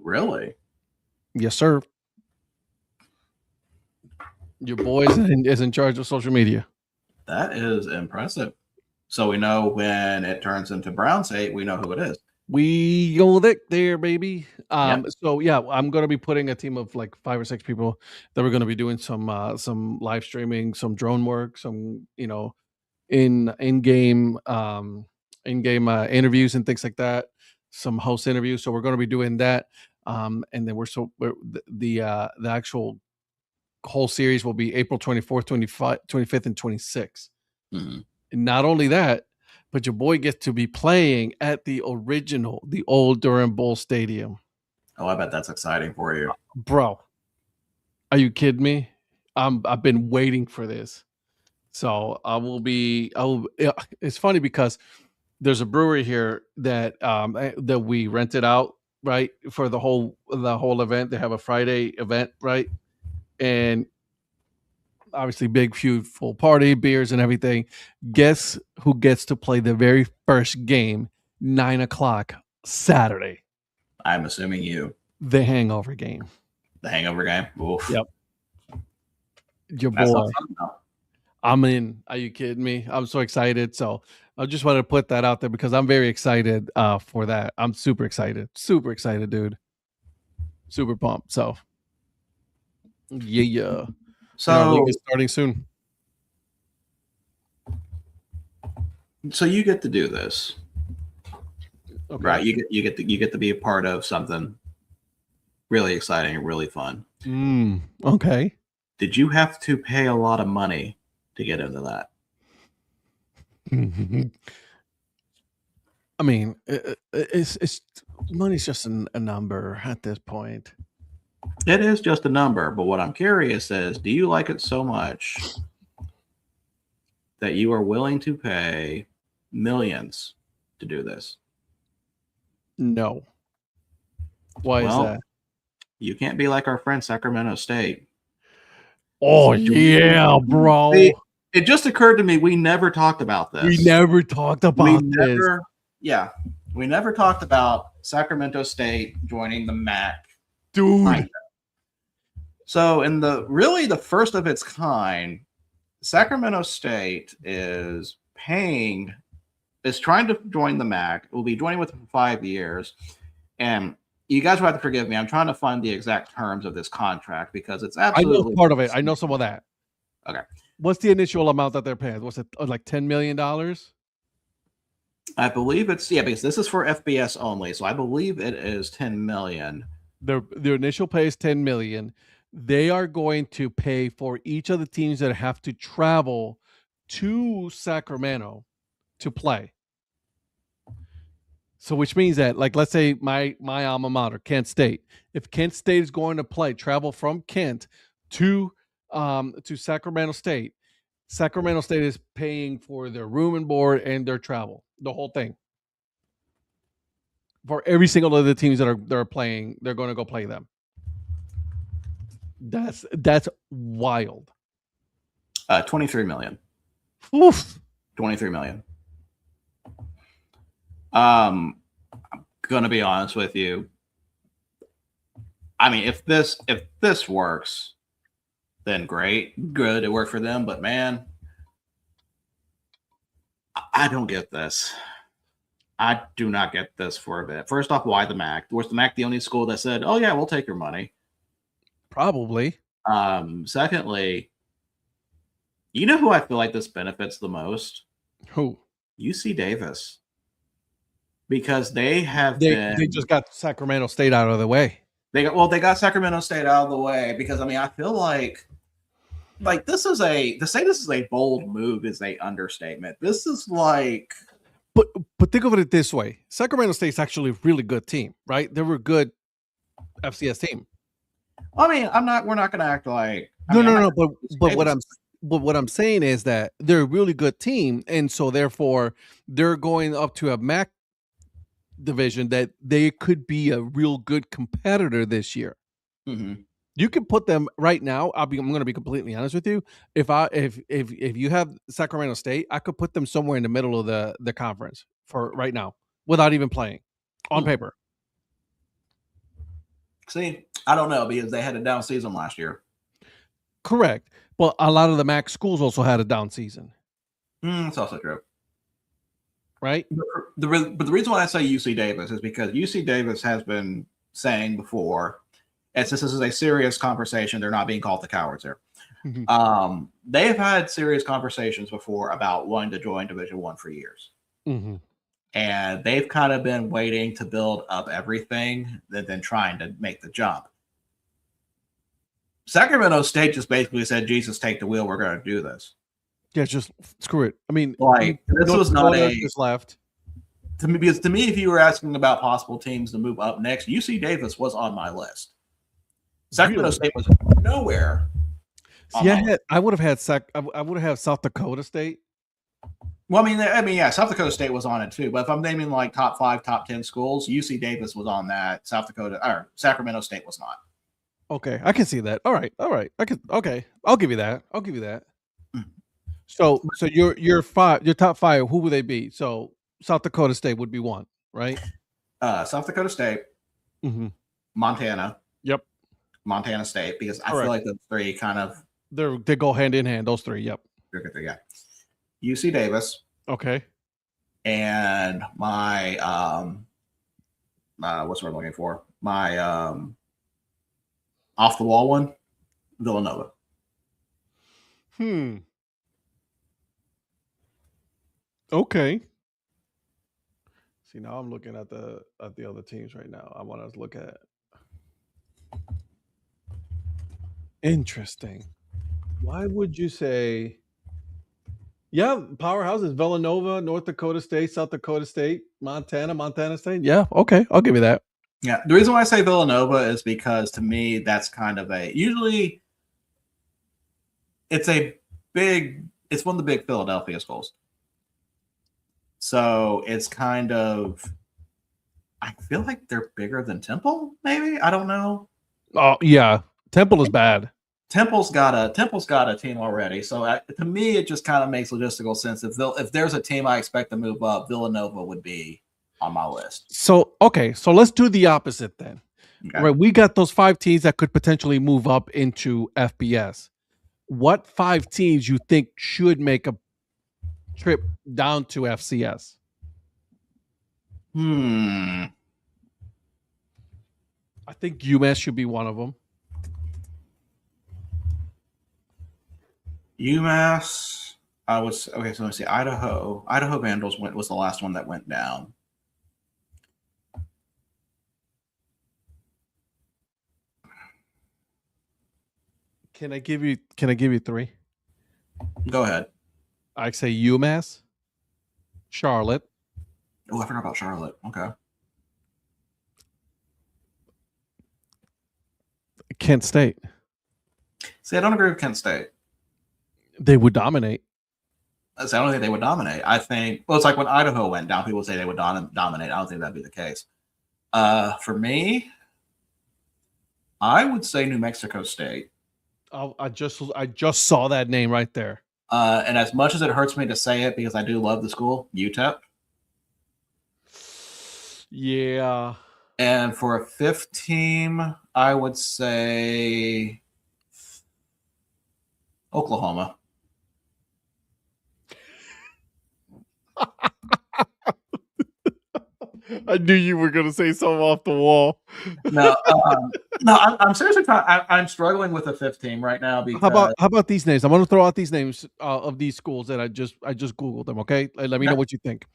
Really? Yes, sir. Your boy is in charge of social media. That is impressive. So we know when it turns into Brown State, we know who it is. We go there, baby. So yeah, I'm gonna be putting a team of like 5 or 6 people that we're gonna be doing some live streaming, some drone work, some in-game interviews and things like that, some host interviews. So we're gonna be doing that, and then the actual whole series will be April 24th, 25th, and 26th. Mm-hmm. And not only that, but your boy gets to be playing at the old Durham Bull Stadium. Oh, I bet that's exciting for you. Bro, are you kidding me? I've been waiting for this. So it's funny because there's a brewery here that we rented out, right, for the whole event. They have a Friday event, right? And obviously big, huge, full party, beers and everything. Guess who gets to play the very first game, 9:00 Saturday? I'm assuming you. The hangover game. The hangover game? Oof. Yep. Your boy. I'm in. Are you kidding me? I'm so excited. So I just wanted to put that out there because I'm very excited for that. I'm super excited. Super excited, dude. Super pumped. So yeah. So league is starting soon. So you get to do this, okay. Right? You get to be a part of something really exciting and really fun. Okay. Did you have to pay a lot of money to get into that? I mean, it's money's just a number at this point. It is just a number, but what I'm curious is, do you like it so much that you are willing to pay millions to do this? No. Why is that? You can't be like our friend Sacramento State. Oh, yeah, bro. See, it just occurred to me, we never talked about this. We never talked about this. Yeah. We never talked about Sacramento State joining the MAC. Dude. So in the first of its kind, Sacramento State is trying to join the MAC. We'll be joining with it for 5 years. And you guys will have to forgive me. I'm trying to find the exact terms of this contract because it's absolutely... I know part of it. I know some of that. Okay. What's the initial amount that they're paying? Was it like $10 million? I believe it's, because this is for FBS only. So I believe it is $10 million. Their initial pay is $10 million. They are going to pay for each of the teams that have to travel to Sacramento to play. So which means that, like, let's say my alma mater, Kent State. If Kent State is going to travel from Kent to Sacramento State is paying for their room and board and their travel, the whole thing. For every single of the teams that are playing, they're going to go play them. That's wild. 23 million. Oof. 23 million. I'm gonna be honest with you. I mean, if this works, then great, good, it worked for them. But man, I don't get this. I do not get this for a bit. First off, why the MAC? Was the MAC the only school that said, "Oh yeah, we'll take your money"? Probably. Secondly, you know who I feel like this benefits the most? Who? UC Davis, because they have They been just got Sacramento State out of the way. they got Sacramento State out of the way because I mean I feel like this is to say this is a bold move is a understatement. This is like But think of it this way: Sacramento State's actually a really good team, right? They were a good FCS team. I mean we're not going to act like No. But what I'm saying is that they're a really good team, and so therefore they're going up to a MAC division that they could be a real good competitor this year. Mhm. You can put them right now. I'm going to be completely honest with you. If you have Sacramento State, I could put them somewhere in the middle of the conference for right now without even playing on paper. See, I don't know because they had a down season last year. Correct. Well, a lot of the MAC schools also had a down season. It's also true. Right? But the reason why I say UC Davis is because UC Davis has been saying before, and since this is a serious conversation, they're not being called the cowards here. They've had serious conversations before about wanting to join Division I for years. And they've kind of been waiting to build up everything and then trying to make the jump. Sacramento State just basically said, Jesus, take the wheel. We're going to do this. Yeah, just screw it. I mean, like this was not just left. To me, because to me, if you were asking about possible teams to move up next, UC Davis was on my list. Sacramento State was nowhere. Yeah, I would have had I would have South Dakota State. Well, I mean, yeah, South Dakota State was on it too. But if I'm naming like top 5, top 10 schools, UC Davis was on that. Sacramento State was not. Okay, I can see that. All right. Okay, I'll give you that. So your top 5, who would they be? So South Dakota State would be one, right? South Dakota State, Montana. Yep. Montana State, because I feel like those three kind of they go hand in hand. Those three, yep. Yeah. UC Davis. Okay. And my what's what I'm looking for? My off the wall one, Villanova. Okay. See, now I'm looking at the other teams right now. I want to look at. Interesting. Why would you say? Yeah, powerhouses: Villanova, North Dakota State, South Dakota State, Montana State. Yeah, okay, I'll give you that. Yeah, the reason why I say Villanova is because to me that's kind of usually it's one of the big Philadelphia schools. So it's kind of, I feel like they're bigger than Temple, maybe. I don't know. Oh yeah, Temple is bad. Temple's got a team already. So to me, it just kind of makes logistical sense. If there's a team I expect to move up, Villanova would be on my list. So let's do the opposite then. Okay. Right, we got those 5 teams that could potentially move up into FBS. What 5 teams you think should make a trip down to FCS? I think UMass should be one of them. UMass, so let me see. Idaho Vandals was the last one that went down. Can I give you 3? Go ahead. I say UMass, Charlotte. Oh, I forgot about Charlotte. Okay. Kent State. See, I don't agree with Kent State. They would dominate. I don't think they would dominate. I think, well, it's like when Idaho went down, people say they would dominate. I don't think that'd be the case. For me, I would say New Mexico State. I just saw that name right there. And as much as it hurts me to say it because I do love the school, UTEP. Yeah. And for a fifth team, I would say Oklahoma. I knew you were going to say something off the wall. No, I'm seriously trying. I'm struggling with a fifth team right now because How about these names? I'm going to throw out these names of these schools that I just googled them. Okay, let me know what you think.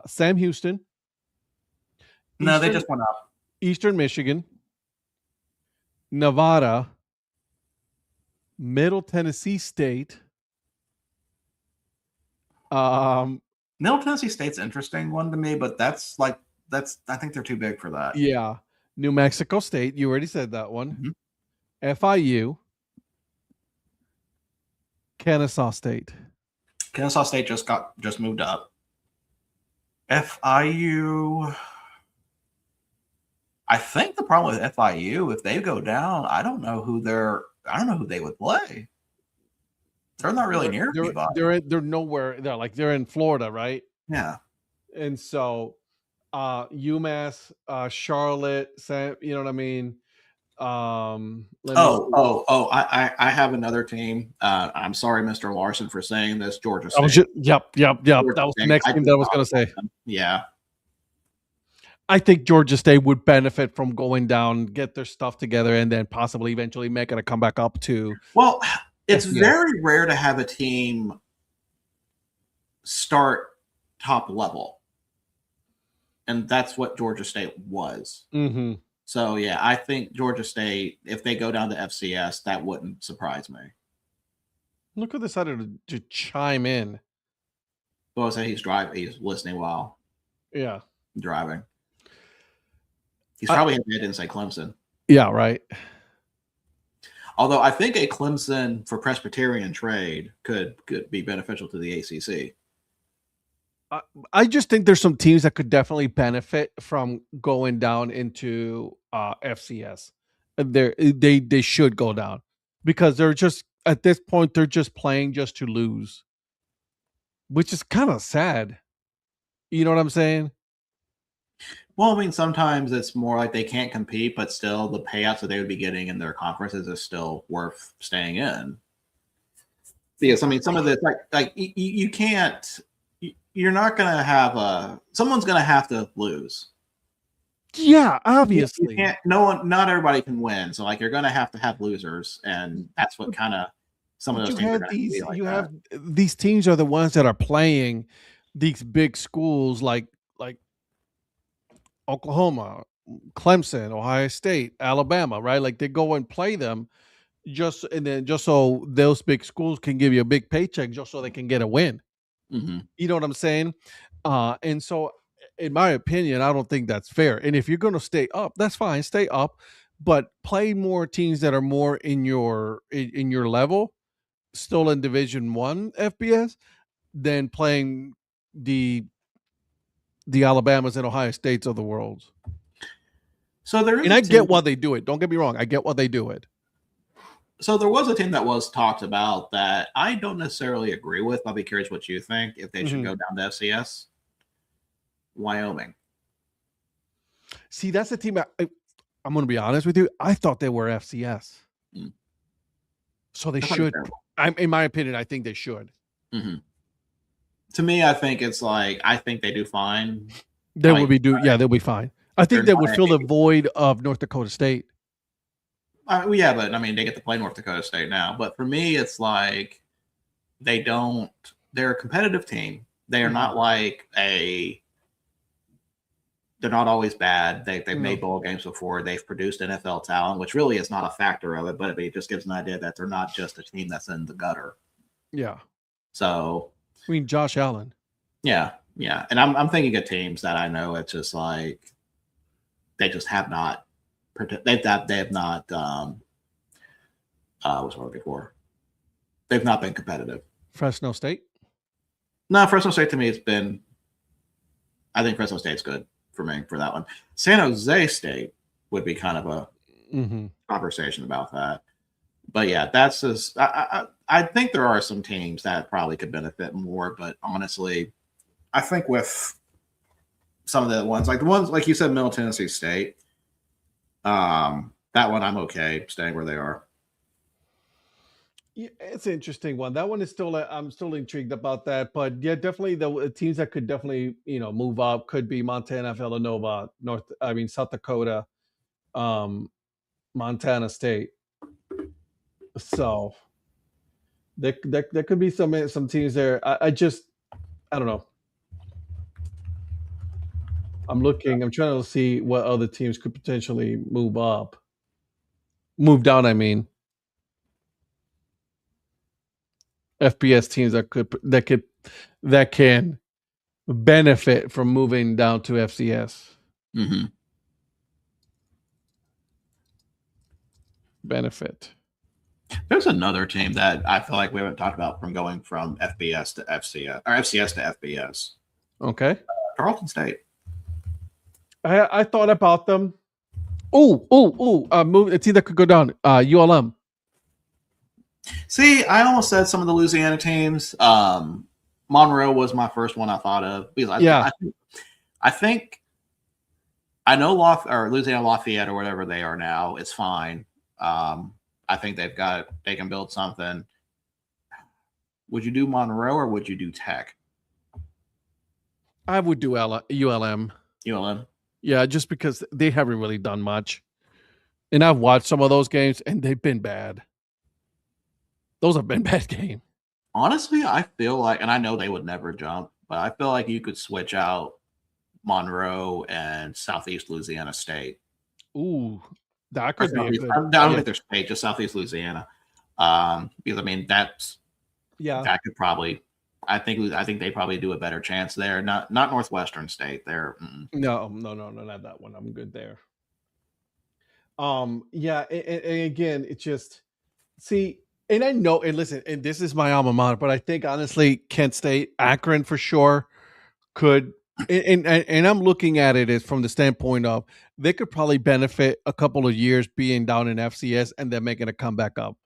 Sam Houston. No, they just went up. Eastern Michigan, Nevada, Middle Tennessee State. Middle Tennessee State's interesting one to me, but that's I think they're too big for that. Yeah. New Mexico State. You already said that one. FIU. Kennesaw State. Kennesaw State just moved up. FIU. I think the problem with FIU, if they go down, I don't know who they would play. They're not really near anybody. They're nowhere. They're in Florida, right? Yeah. And so UMass, Charlotte, you know what I mean? I have another team. I'm sorry, Mr. Larson, for saying this. Georgia State. Yep. That was the next thing that I was going to say. Yeah. I think Georgia State would benefit from going down, get their stuff together, and then possibly eventually making a comeback up to. Well, it's very rare to have a team start top level. And that's what Georgia State was. Mm-hmm. So, yeah, I think Georgia State, if they go down to FCS, that wouldn't surprise me. Look who decided to chime in. Well, say he's listening while driving. He's probably happy I didn't say Clemson. Yeah, right. Although I think a Clemson for Presbyterian trade could be beneficial to the ACC. I just think there's some teams that could definitely benefit from going down into FCS. They should go down because they're just at this point they're just playing just to lose, which is kind of sad. You know what I'm saying? Well, I mean, sometimes it's more like they can't compete, but still the payouts that they would be getting in their conferences is still worth staying in. Because I mean, some of this like you can't. You're not going to have someone's going to have to lose. Yeah, obviously. You can't, not everybody can win. So like, you're going to have losers. And that's what kind of some of those teams these teams are the ones that are playing these big schools like Oklahoma, Clemson, Ohio State, Alabama, right? Like they go and play them just so those big schools can give you a big paycheck just so they can get a win. Mm-hmm. You know what I'm saying? And so, in my opinion, I don't think that's fair. And if you're going to stay up, that's fine. Stay up, but play more teams that are more in your level, still in Division I FBS, than playing the Alabamas and Ohio States of the world. So I get why they do it. Don't get me wrong. I get why they do it. So there was a team that was talked about that I don't necessarily agree with. I'll be curious what you think if they should go down to FCS. Wyoming. See, that's the team. I'm going to be honest with you. I thought they were FCS. So they should. In my opinion, I think they should. Mm-hmm. To me, I think it's like I think they do fine. They will be they'll be fine. I think they would fill the void of North Dakota State. Yeah, but I mean, they get to play North Dakota State now. But for me, it's like they're a competitive team. They are not like they're not always bad. They've made bowl games before. They've produced NFL talent, which really is not a factor of it, but it just gives an idea that they're not just a team that's in the gutter. Yeah. So I mean, Josh Allen. Yeah. And I'm thinking of teams that I know it's just like they just have not They've not what's the word before? They've not been competitive. Fresno State? No, Fresno State to me I think Fresno State's good for me for that one. San Jose State would be kind of conversation about that. But yeah, that's just I think there are some teams that probably could benefit more, but honestly, I think with some of the ones like you said, Middle Tennessee State, that one I'm okay staying where they are. Yeah, it's an interesting one. That one is still. I'm still intrigued about that, but yeah, definitely the teams that could definitely move up could be Montana, Villanova, South Dakota, um, Montana State. So there could be some teams there. I don't know. I'm looking. I'm trying to see what other teams could potentially move up, move down. I mean, FBS teams that can benefit from moving down to FCS. Mm-hmm. Benefit. There's another team that I feel like we haven't talked about from going from FBS to FCS or FCS to FBS. Okay. Tarleton State. I thought about them. Move. A team that could go down. ULM. See, I almost said some of the Louisiana teams. Monroe was my first one I thought of because I think I know Louisiana Lafayette or whatever they are now. It's fine. I think they can build something. Would you do Monroe or would you do Tech? I would do ULM. ULM. Yeah, just because they haven't really done much. And I've watched some of those games and they've been bad. Those have been bad games. Honestly, I feel like, and I know they would never jump, but I feel like you could switch out Monroe and Southeast Louisiana State. Ooh, that could be a good. I don't think they're state, just Southeast Louisiana. Because I mean that could probably. I think they probably do a better chance there. Not Northwestern State. They're no, not that one. I'm good there. Yeah, and again, it's just and I know, and listen, and this is my alma mater, but I think honestly, Kent State, Akron for sure could. And I'm looking at it as from the standpoint of they could probably benefit a couple of years being down in FCS and then making a comeback up.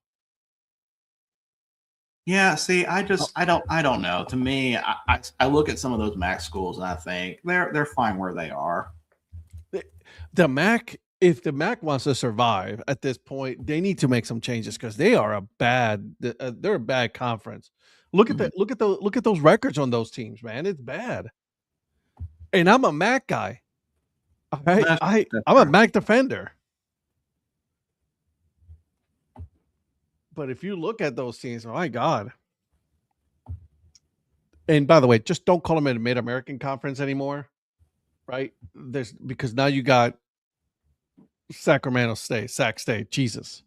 Yeah, see, I don't know. To me, I look at some of those MAC schools and I think they're fine where they are. The MAC, if the MAC wants to survive at this point, they need to make some changes because they are they're a bad conference. Look at that. Look at those records on those teams, man. It's bad. And I'm a MAC guy. All right, I'm a MAC defender. But if you look at those teams, oh my God. And by the way, just don't call them a Mid-American Conference anymore, right? Because now you got Sacramento State, Sac State. Jesus.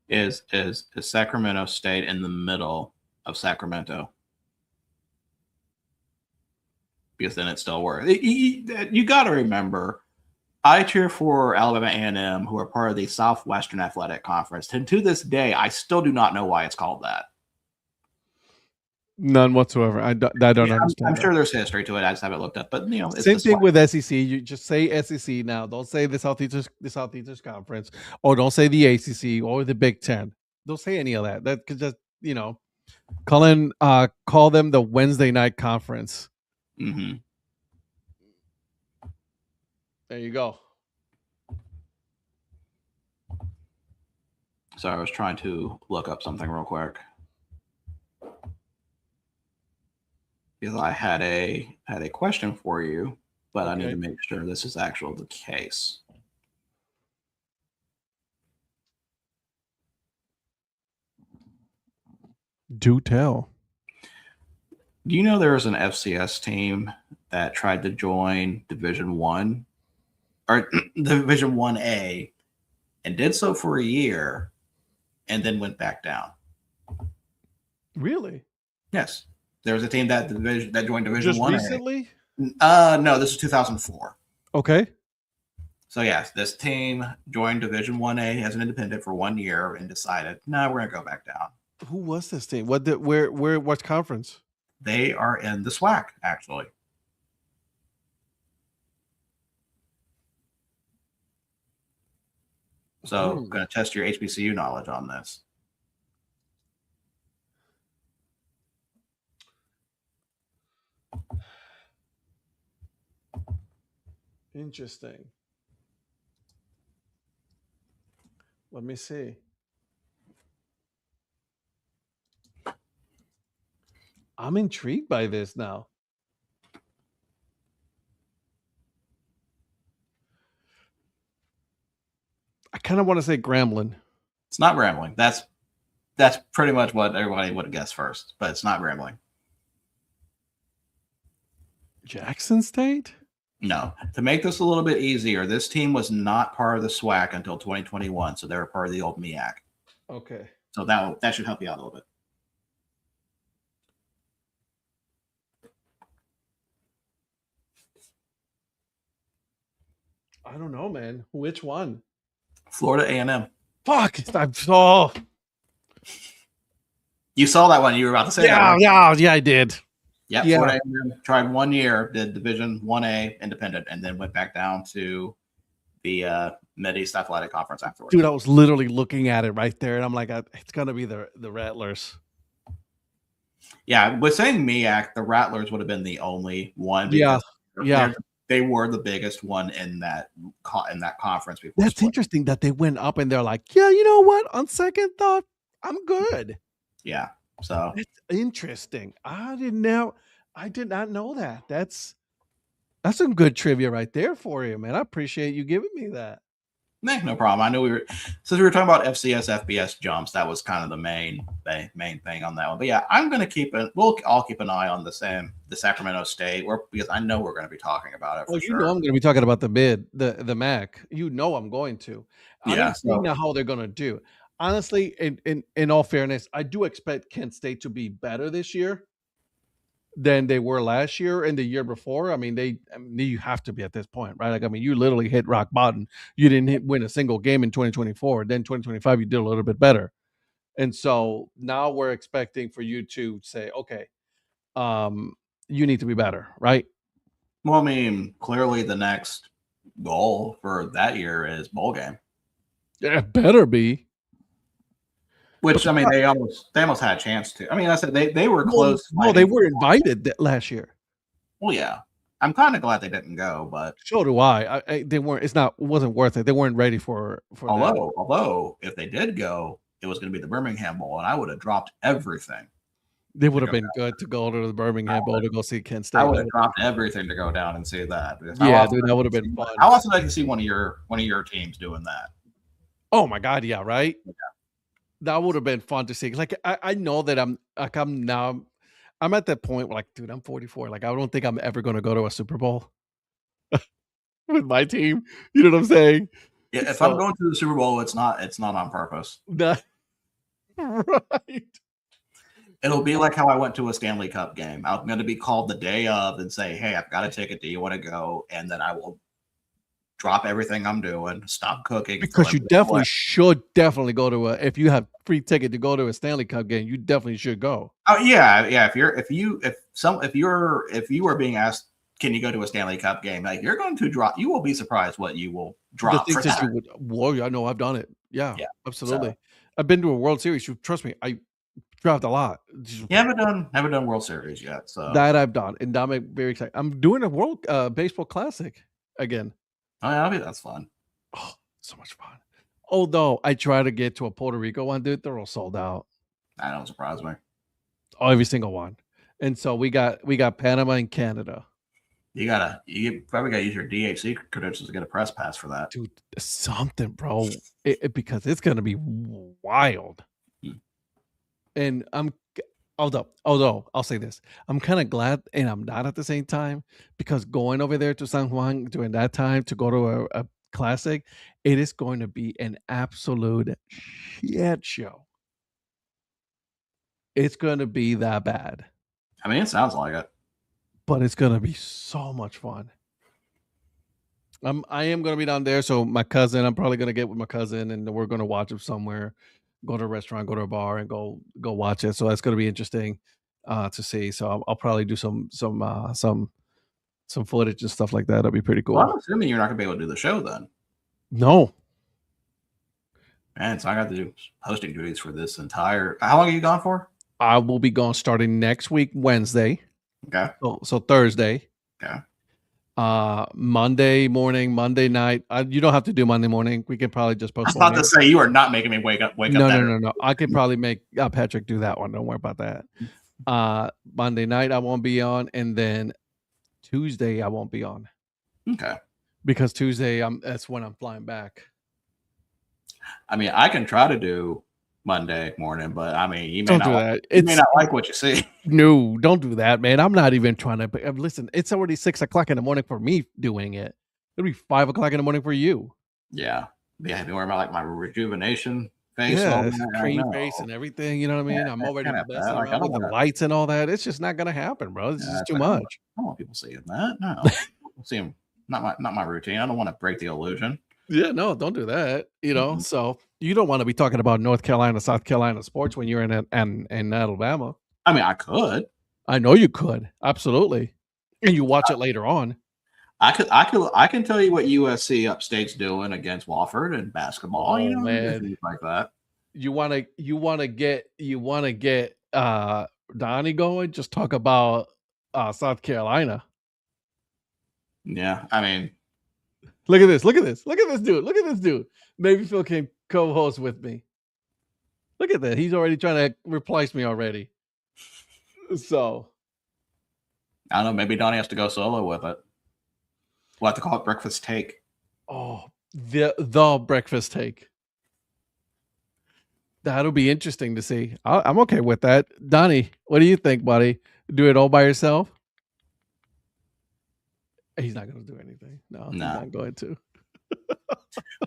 Is Sacramento State in the middle of Sacramento? Because then it still works. You got to remember, I cheer for Alabama A&M, who are part of the Southwestern Athletic Conference. And to this day, I still do not know why it's called that. None whatsoever. I don't understand. I'm sure there's history to it. I just haven't looked up. But it's same thing with SEC. You just say SEC now. Don't say the Southeastern Conference, or don't say the ACC or the Big Ten. Don't say any of that. That could just call them the Wednesday night conference. Mm-hmm. There you go. So I was trying to look up something real quick because I had a question for you, but I need to make sure this is actually the case. Do tell. Do you know there was an FCS team that tried to join Division 1 or Division 1A and did so for a year and then went back down? Really? Yes. There was a team that joined Division 1A. Just recently? No, this is 2004. Okay. So yes, this team joined Division 1A as an independent for 1 year and decided, no, we're gonna go back down. Who was this team? What conference? They are in the SWAC, actually. So I'm Hmm. going to test your HBCU knowledge on this. Interesting. Let me see. I'm intrigued by this now. I kind of want to say Grambling. It's not Grambling. That's pretty much what everybody would have guessed first, but it's not Grambling. Jackson State? No. To make this a little bit easier, this team was not part of the SWAC until 2021, so they were part of the old MEAC. Okay. So that should help you out a little bit. I don't know, man. Which one? Florida A&M. Fuck! I'm so. You saw that one. You were about to say that. Yeah, Right? yeah, I did. Yep, Yeah. Florida A&M tried 1 year, did Division 1A independent, and then went back down to the Mid-East Athletic Conference afterwards. Dude, I was literally looking at it right there, and I'm like, it's gonna be the Rattlers. Yeah, with saying MEAC, the Rattlers would have been the only one. Yeah, Because they were the biggest one in that conference before. That's interesting that they went up and they're like, yeah, you know what? On second thought, I'm good. Yeah, so it's interesting. I did not know that. That's some good trivia right there for you, man. I appreciate you giving me that. no problem. I know since we were talking about FCS, FBS jumps, that was kind of the main thing on that one. But yeah, I'm going to keep it. We'll all keep an eye on the Sacramento State, because I know we're going to be talking about it. Oh, you know I'm going to be talking about the MAC. You know I'm going to. I'm seeing now how they're going to do. Honestly, in all fairness, I do expect Kent State to be better this year than they were last year and the year before. I mean, you have to be at this point, right? Like, I mean, you literally hit rock bottom. You didn't win a single game in 2024. Then 2025, you did a little bit better. And so now we're expecting for you to say, okay, you need to be better, right? Well, I mean, clearly the next goal for that year is bowl game. Yeah, it better be. Which, I mean, they almost had a chance to. I mean, I said they were close. No, they were invited last year. Well, yeah. I'm kind of glad they didn't go, but so do I. They weren't. It wasn't worth it. They weren't ready for. Although if they did go, it was going to be the Birmingham Bowl, and I would have dropped everything. They would have been good to go to the Birmingham Bowl to go see Kent State. I would have dropped everything to go down and see that. Yeah, dude, that would have been fun. How often I can see one of your teams doing that? Oh my God, yeah, right. Yeah. That would have been fun to see. Like, I know that I'm at that point where, like, dude, I'm 44. Like, I don't think I'm ever going to go to a Super Bowl with my team. You know what I'm saying? Yeah, if I'm going to the Super Bowl, it's not on purpose. Right. It'll be like how I went to a Stanley Cup game. I'm going to be called the day of and say, hey, I've got a ticket. Do you want to go? And then I will drop everything I'm doing, stop cooking. Because you definitely should go to if you have free ticket to go to a Stanley Cup game, you definitely should go. Oh yeah. If you are being asked, can you go to a Stanley Cup game? Like, you're going to drop, you will be surprised what you will drop for that. I know I've done it. Yeah, absolutely. So, I've been to a World Series. Trust me, I dropped a lot. You haven't done World Series yet. So that I've done, and I'm very excited. I'm doing a World Baseball Classic again. Oh yeah, that's fun. Oh, so much fun. Although I try to get to a Puerto Rico one, dude, they're all sold out. That don't surprise me. Oh, every single one. And so we got Panama and Canada. You probably gotta use your DHC credentials to get a press pass for that. Dude, something, bro. Because it's gonna be wild. And although I'll say this, I'm kind of glad and I'm not at the same time, because going over there to San Juan during that time to go to a classic, it is going to be an absolute shit show. It's going to be that bad. I mean, it sounds like it. But it's going to be so much fun. I am going to be down there. So I'm probably going to get with my cousin and we're going to watch it somewhere. Go to a restaurant, go to a bar, and go watch it. So that's going to be interesting to see. So I'll probably do some footage and stuff like that. That'll be pretty cool. Well, I'm assuming you're not going to be able to do the show then. No. Man, so I got to do hosting duties for this entire. How long are you gone for? I will be gone starting next week, Wednesday. Okay. So Thursday. Okay. Monday morning, Monday night. You don't have to do Monday morning. We can probably just I was postpone about to it. say you are not making me wake up. No. I could probably make Patrick do that one. Don't worry about that. Monday night I won't be on, and then Tuesday I won't be on. Okay. Because Tuesday that's when I'm flying back. I mean, I can try to do Monday morning, but I mean, you may Don't not do like, that. you may not like what you see. No, don't do that, man. I'm not even trying to. Listen, it's already 6 o'clock in the morning for me doing it. It'll be 5 o'clock in the morning for you. Yeah. Yeah. I've been worrying about like my rejuvenation face. Yeah, cream face and everything. You know what I mean? Yeah, I'm already can't have messing that. Like, I around don't with the wanna- lights and all that. It's just not gonna happen, bro. It's just too like, much. I don't want people seeing that. No. See, not my routine. I don't want to break the illusion. Yeah, no, don't do that. Mhm. So you don't want to be talking about North Carolina, South Carolina sports when you're in Alabama. I mean, I could. I know you could, absolutely, and you watch it later on. I can tell you what USC Upstate's doing against Wofford in basketball. Oh, man. things like that. You want to get Donnie going? Just talk about South Carolina. Yeah, I mean, Look at this dude. Maybe Phil can co-host with me. Look at that. He's already trying to replace me already. So I don't know. Maybe Donnie has to go solo with it. We'll have to call it Breakfast Take. oh, the breakfast take. That'll be interesting to see. I'm okay with that. Donnie, what do you think, buddy? Do it all by yourself? He's not going to do anything. No, he's Nah. not going to.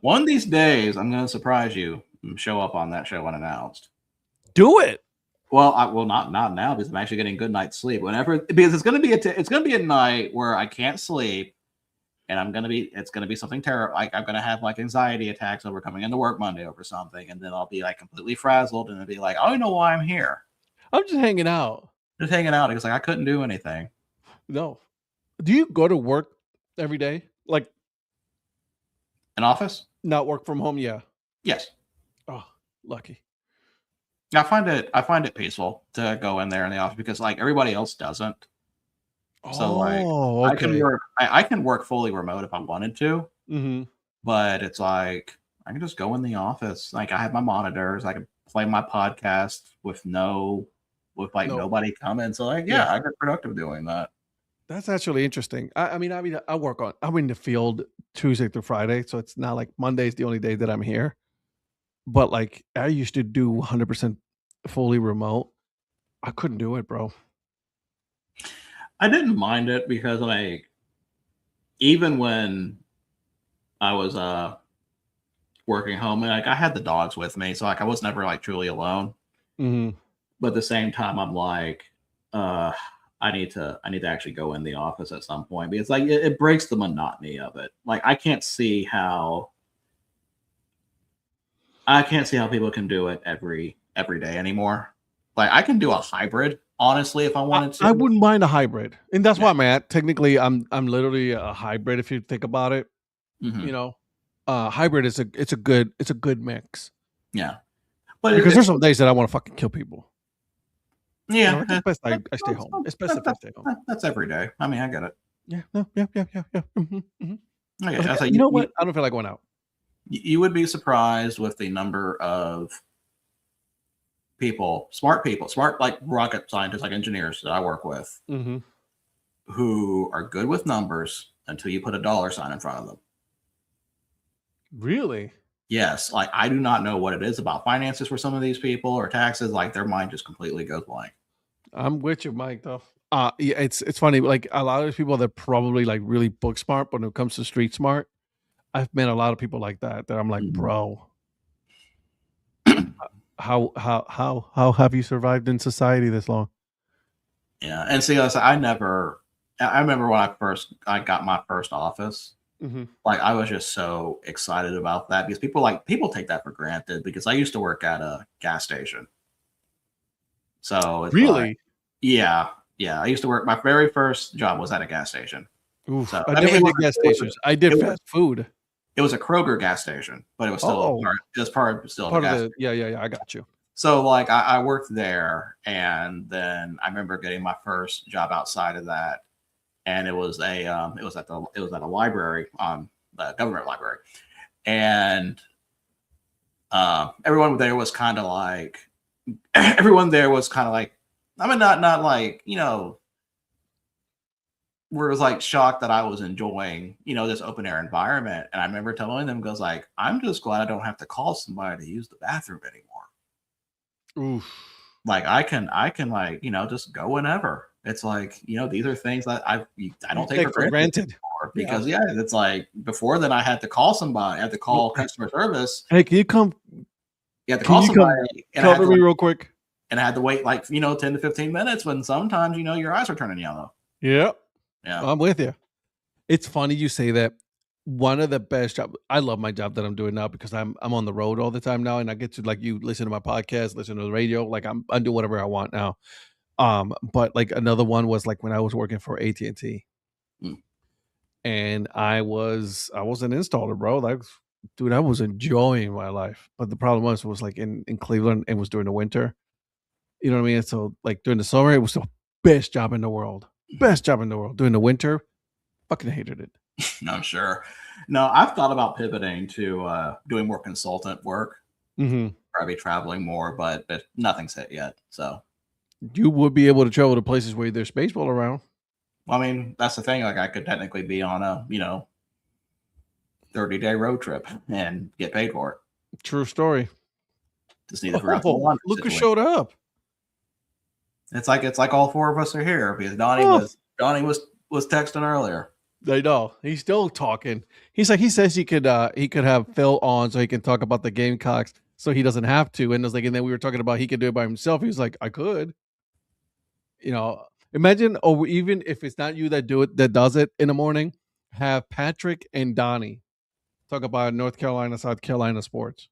One of these days, I'm going to surprise you and show up on that show unannounced. Do it. Well, I will not now because I'm actually getting good night's sleep. Because it's going to be a night where I can't sleep, and it's going to be something terrible. Like I'm going to have like anxiety attacks over coming into work Monday over something, and then I'll be like completely frazzled, and I'll be like, I don't know why I'm here. I'm just hanging out. Just hanging out because like I couldn't do anything. No. Do you go to work every day? Like An office? not work from home? Yeah. Yes. Oh, lucky. I find it peaceful to go in there in the office because like everybody else doesn't. So like okay. I can work fully remote if I wanted to, Mm-hmm. but it's like I can just go in the office. Like I have my monitors, I can play my podcast with nobody coming. So like Yeah. I get productive doing that. That's actually interesting. I mean, I'm in the field Tuesday through Friday, so it's not like Monday's the only day that I'm here. But like I used to do 100% fully remote. I couldn't do it, bro. I didn't mind it because like even when I was working home, and like I had the dogs with me, so like I was never like truly alone. Mm-hmm. But at the same time, I'm like, I need to actually go in the office at some point because like it breaks the monotony of it. Like I can't see how people can do it every day anymore. Like I can do a hybrid, honestly, if I wanted to. I wouldn't mind a hybrid, and that's why I'm at. Technically, I'm literally a hybrid if you think about it. Mhm. Hybrid is it's a good mix. Yeah, but Because there's some days that I want to fucking kill people. yeah, It's best I stay home. It's best if I stay home. That's every day. I mean, I get it. Yeah. No. Yeah. Mm-hmm, mm-hmm. I get it. Like, That's like, you know what? I don't feel like going out. You would be surprised with the number of smart like rocket scientists, like engineers that I work with, Mm-hmm. who are good with numbers until you put a dollar sign in front of them. Really? Yes, like I do not know what it is about finances for some of these people or taxes. Like their mind just completely goes blank. I'm with you, Mike. Though. Yeah, it's funny. Like a lot of these people, they're probably like really book smart, but when it comes to street smart, I've met a lot of people like that. That I'm like, Mhm. bro, how have you survived in society this long? Yeah, and see, I remember when I got my first office. Mm-hmm. Like I was just so excited about that because people take that for granted because I used to work at a gas station. So it's Really? like, yeah. I used to work. My very first job was at a gas station. Oof, So, I I mean, never it did was- gas it was- stations. I did it was- fast food. It was a Kroger gas station, but it was still still part a of gas. the yeah. I got you. So like I worked there, and then I remember getting my first job outside of that, and it was at a library, the government library, and everyone there was kind of like I mean, not like, was like shocked that I was enjoying, this open air environment. And I remember telling them, goes like, I'm just glad I don't have to call somebody to use the bathroom anymore. Oof. Like I can like, just go whenever. It's like, these are things that I don't take for granted anymore, because it's like before then I had to call somebody, I had to call customer service. Hey, can you come? You had to call somebody and cover me real quick. And I had to wait like, 10 to 15 minutes when sometimes, your eyes are turning yellow. Yeah. I'm with you. It's funny you say that. One of the best jobs. I love my job that I'm doing now because I'm on the road all the time now, and I get to, like, you listen to my podcast, listen to the radio. Like I'm doing whatever I want now. But like another one was like when I was working for AT&T, and I was an installer, bro. Like, dude, I was enjoying my life. But the problem was like in Cleveland, it was during the winter. You know what I mean? So like during the summer, it was the best job in the world. Best job in the world. During the winter, fucking hated it. No, sure. No, I've thought about pivoting to doing more consultant work. Probably traveling more, but nothing's hit yet. So you would be able to travel to places where there's baseball around. I mean, that's the thing. Like I could technically be on a 30-day road trip and get paid for it. True story. Just need to figure out the laundry look who showed up. It's like all four of us are here because Donnie was texting earlier. I know. He's still talking. He says he could have Phil on so he can talk about the Gamecocks so he doesn't have to. And and then we were talking about he could do it by himself. He was like, I could. Imagine, or even if it's not you that does it in the morning, have Patrick and Donnie talk about North Carolina, South Carolina sports.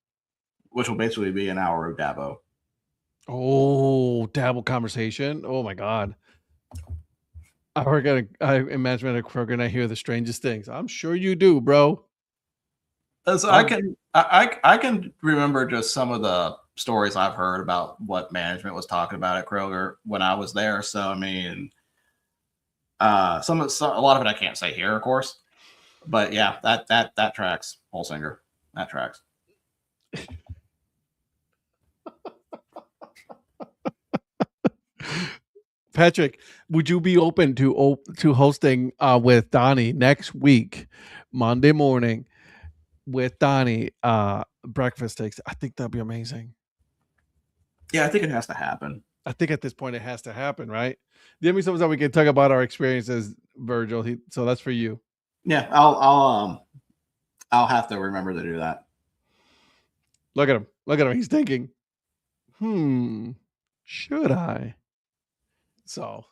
Which will basically be an hour of Dabo. Oh, Dabo conversation. Oh my God. I imagine we're gonna hear the strangest things. I'm sure you do, bro. So I can remember just some of the stories I've heard about what management was talking about at Kroger when I was there. So I mean, a lot of it I can't say here, of course, but yeah, that tracks. Holsinger, that tracks. Patrick, would you be open to hosting with Donnie next week, Monday morning, with Donnie, breakfast takes? I think that'd be amazing. Yeah, I think it has to happen. I think at this point it has to happen, right? Give me something that we can talk about our experiences, Virgil. So that's for you. Yeah, I'll have to remember to do that. Look at him. Look at him. He's thinking, should I? So,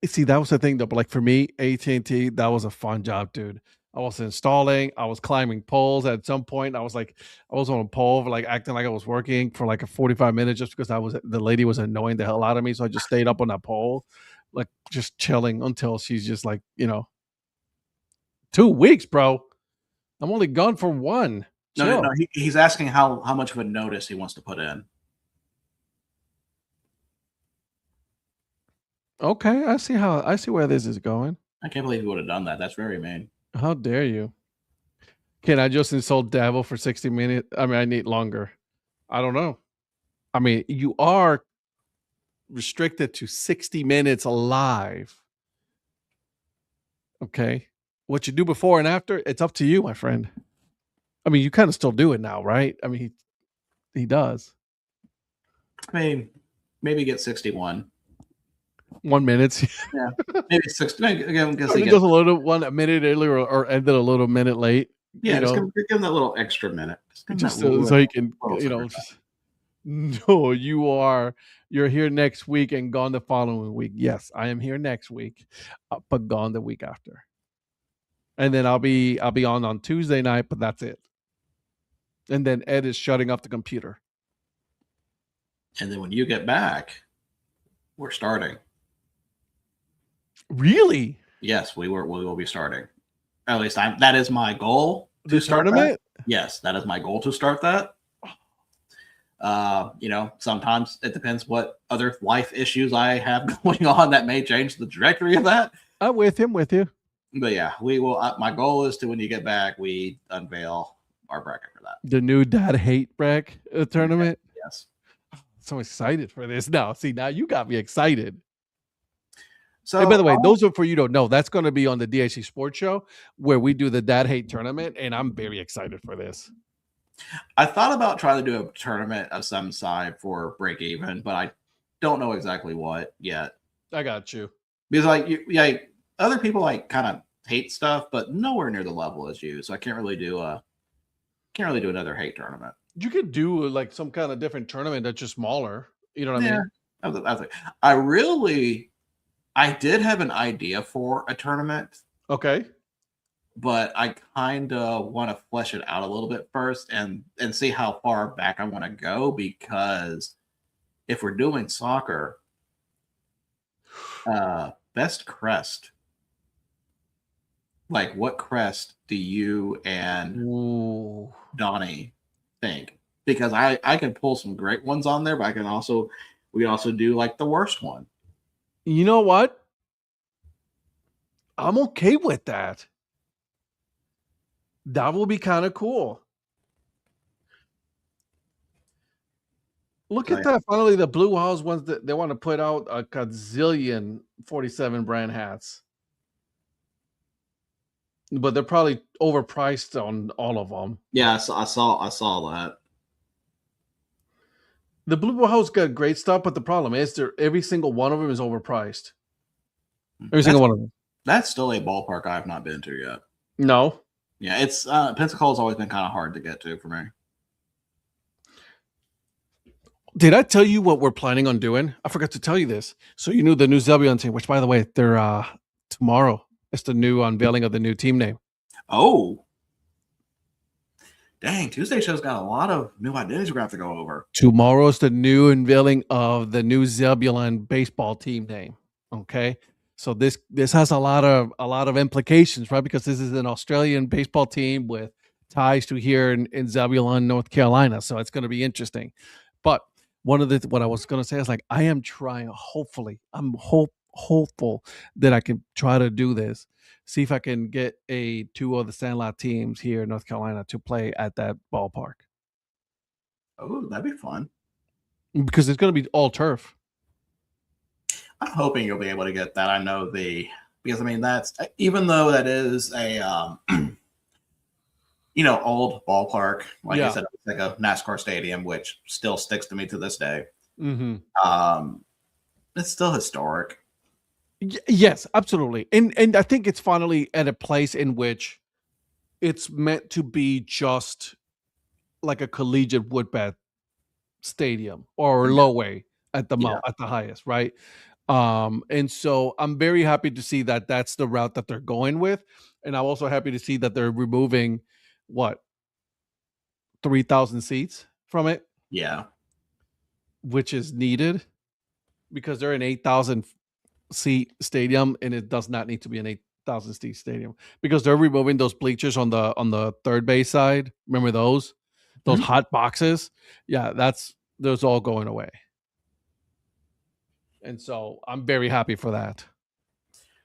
see, that was the thing though. But like for me, AT&T, that was a fun job, dude. I was installing, I was climbing poles. At some point, I was on a pole, like acting like I was working for like a 45 minutes just because the lady was annoying the hell out of me. So I just stayed up on that pole, like just chilling until she's just like, 2 weeks, bro. I'm only gone for one. No, he's asking how much of a notice he wants to put in. Okay, I see where this is going. I can't believe he would have done that. That's very mean. How dare you? Can I just insult Dabo for 60 minutes? I mean, I need longer. I don't know. I mean, you are restricted to 60 minutes live. Okay. What you do before and after, it's up to you, my friend. I mean, you kind of still do it now, right? I mean, he does. I mean, maybe get 61. 1 minute. Yeah, maybe 60. Again, just a minute earlier or ended a little minute late. Yeah, just give him that little extra minute. Just so he can, no, you're here next week and gone the following week. Yes, I am here next week, but gone the week after. And then I'll be on Tuesday night, but that's it. And then Ed is shutting off the computer. And then when you get back, we're starting. Really? Yes, we will be starting. At least that is my goal to The start tournament? that. Yes, that is my goal to start that. Sometimes it depends what other life issues I have going on that may change the trajectory of that. I'm with him, with you. But yeah, we will. My goal is to, when you get back, we unveil our bracket for that. The new Dad Hate Brack tournament. Yes. So excited for this now. See, now you got me excited. So, hey, by the way, those are for you don't know. That's going to be on the DHC Sports Show where we do the Dad Hate tournament, and I'm very excited for this. I thought about trying to do a tournament of some side for break even, but I don't know exactly what yet. I got you. Because other people kind of hate stuff, but nowhere near the level as you. So I can't really do another hate tournament. You could do like some kind of different tournament that's just smaller. You know what I mean? I did have an idea for a tournament. Okay. But I kind of want to flesh it out a little bit first and see how far back I want to go, because if we're doing soccer, best crest. Like, what crest do you and Donnie think? Because I can pull some great ones on there, but we can also do like the worst one. You know what? I'm okay with that. That will be kind of cool. Look at that. Finally, the Blue House ones that they want to put out a gazillion 47 brand hats. But they're probably overpriced on all of them. Yeah, I saw that. The Blue House got great stuff, but the problem is every single one of them is overpriced. Every single one of them. That's still a ballpark I have not been to yet. No. Yeah, it's Pensacola's always been kind of hard to get to for me. Did I tell you what we're planning on doing? I forgot to tell you this. So you knew the new Zebulon team, which, by the way, they're tomorrow. It's the new unveiling of the new team name. Oh. Dang, Tuesday show's got a lot of new identities we're going to have to go over. Tomorrow's the new unveiling of the new Zebulon baseball team name. Okay. So this has a lot of implications, right? Because this is an Australian baseball team with ties to here in Zebulon, North Carolina. So it's going to be interesting. But what I was going to say is, like, I am trying. Hopefully, I'm hopeful that I can try to do this. See if I can get two of the Sandlot teams here in North Carolina to play at that ballpark. Oh, that'd be fun. Because it's going to be all turf. I'm hoping you'll be able to get that. I know because I mean, that's, even though that is a old ballpark, like you said, it's like a NASCAR stadium, which still sticks to me to this day. Mm-hmm. It's still historic. Yes, absolutely. And I think it's finally at a place in which it's meant to be just like a collegiate woodbat stadium or low way at the highest, right? And so I'm very happy to see that that's the route that they're going with. And I'm also happy to see that they're removing 3,000 seats from it. Yeah. Which is needed because they're an 8,000 seat stadium, and it does not need to be an 8,000 seat stadium because they're removing those bleachers on the third base side. Remember those hot boxes? Yeah, those all going away. And so I'm very happy for that.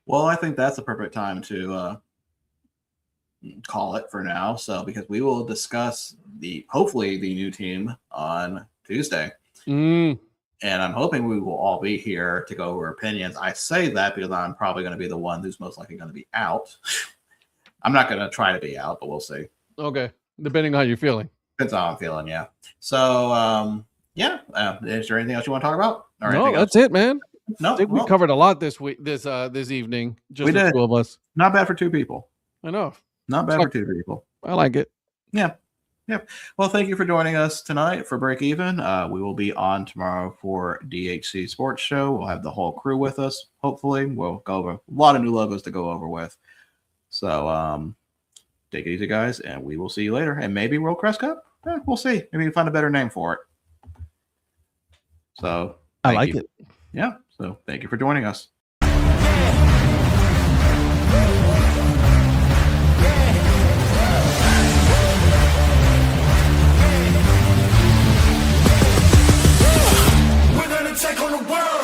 Well, I think that's the perfect time to call it for now. So, because we will discuss hopefully the new team on Tuesday. And I'm hoping we will all be here to go over opinions. I say that because I'm probably going to be the one who's most likely going to be out. I'm not going to try to be out, but we'll see. Okay. Depending on how you're feeling. Depends on how I'm feeling, yeah. So, is there anything else you want to talk about? No, that's it, man. No, I think we covered a lot this week, this evening. Just the two of us. Not bad for two people. I know. Not bad for two people. I like it. Yeah. Yep. Well, thank you for joining us tonight for Break Even. We will be on tomorrow for DHC Sports Show. We'll have the whole crew with us. Hopefully, we'll go over a lot of new logos to go over with. So, take it easy, guys, and we will see you later. And maybe World Crest Cup. We'll see. Maybe we can find a better name for it. So, I like it. Yeah. So, thank you for joining us. on the world.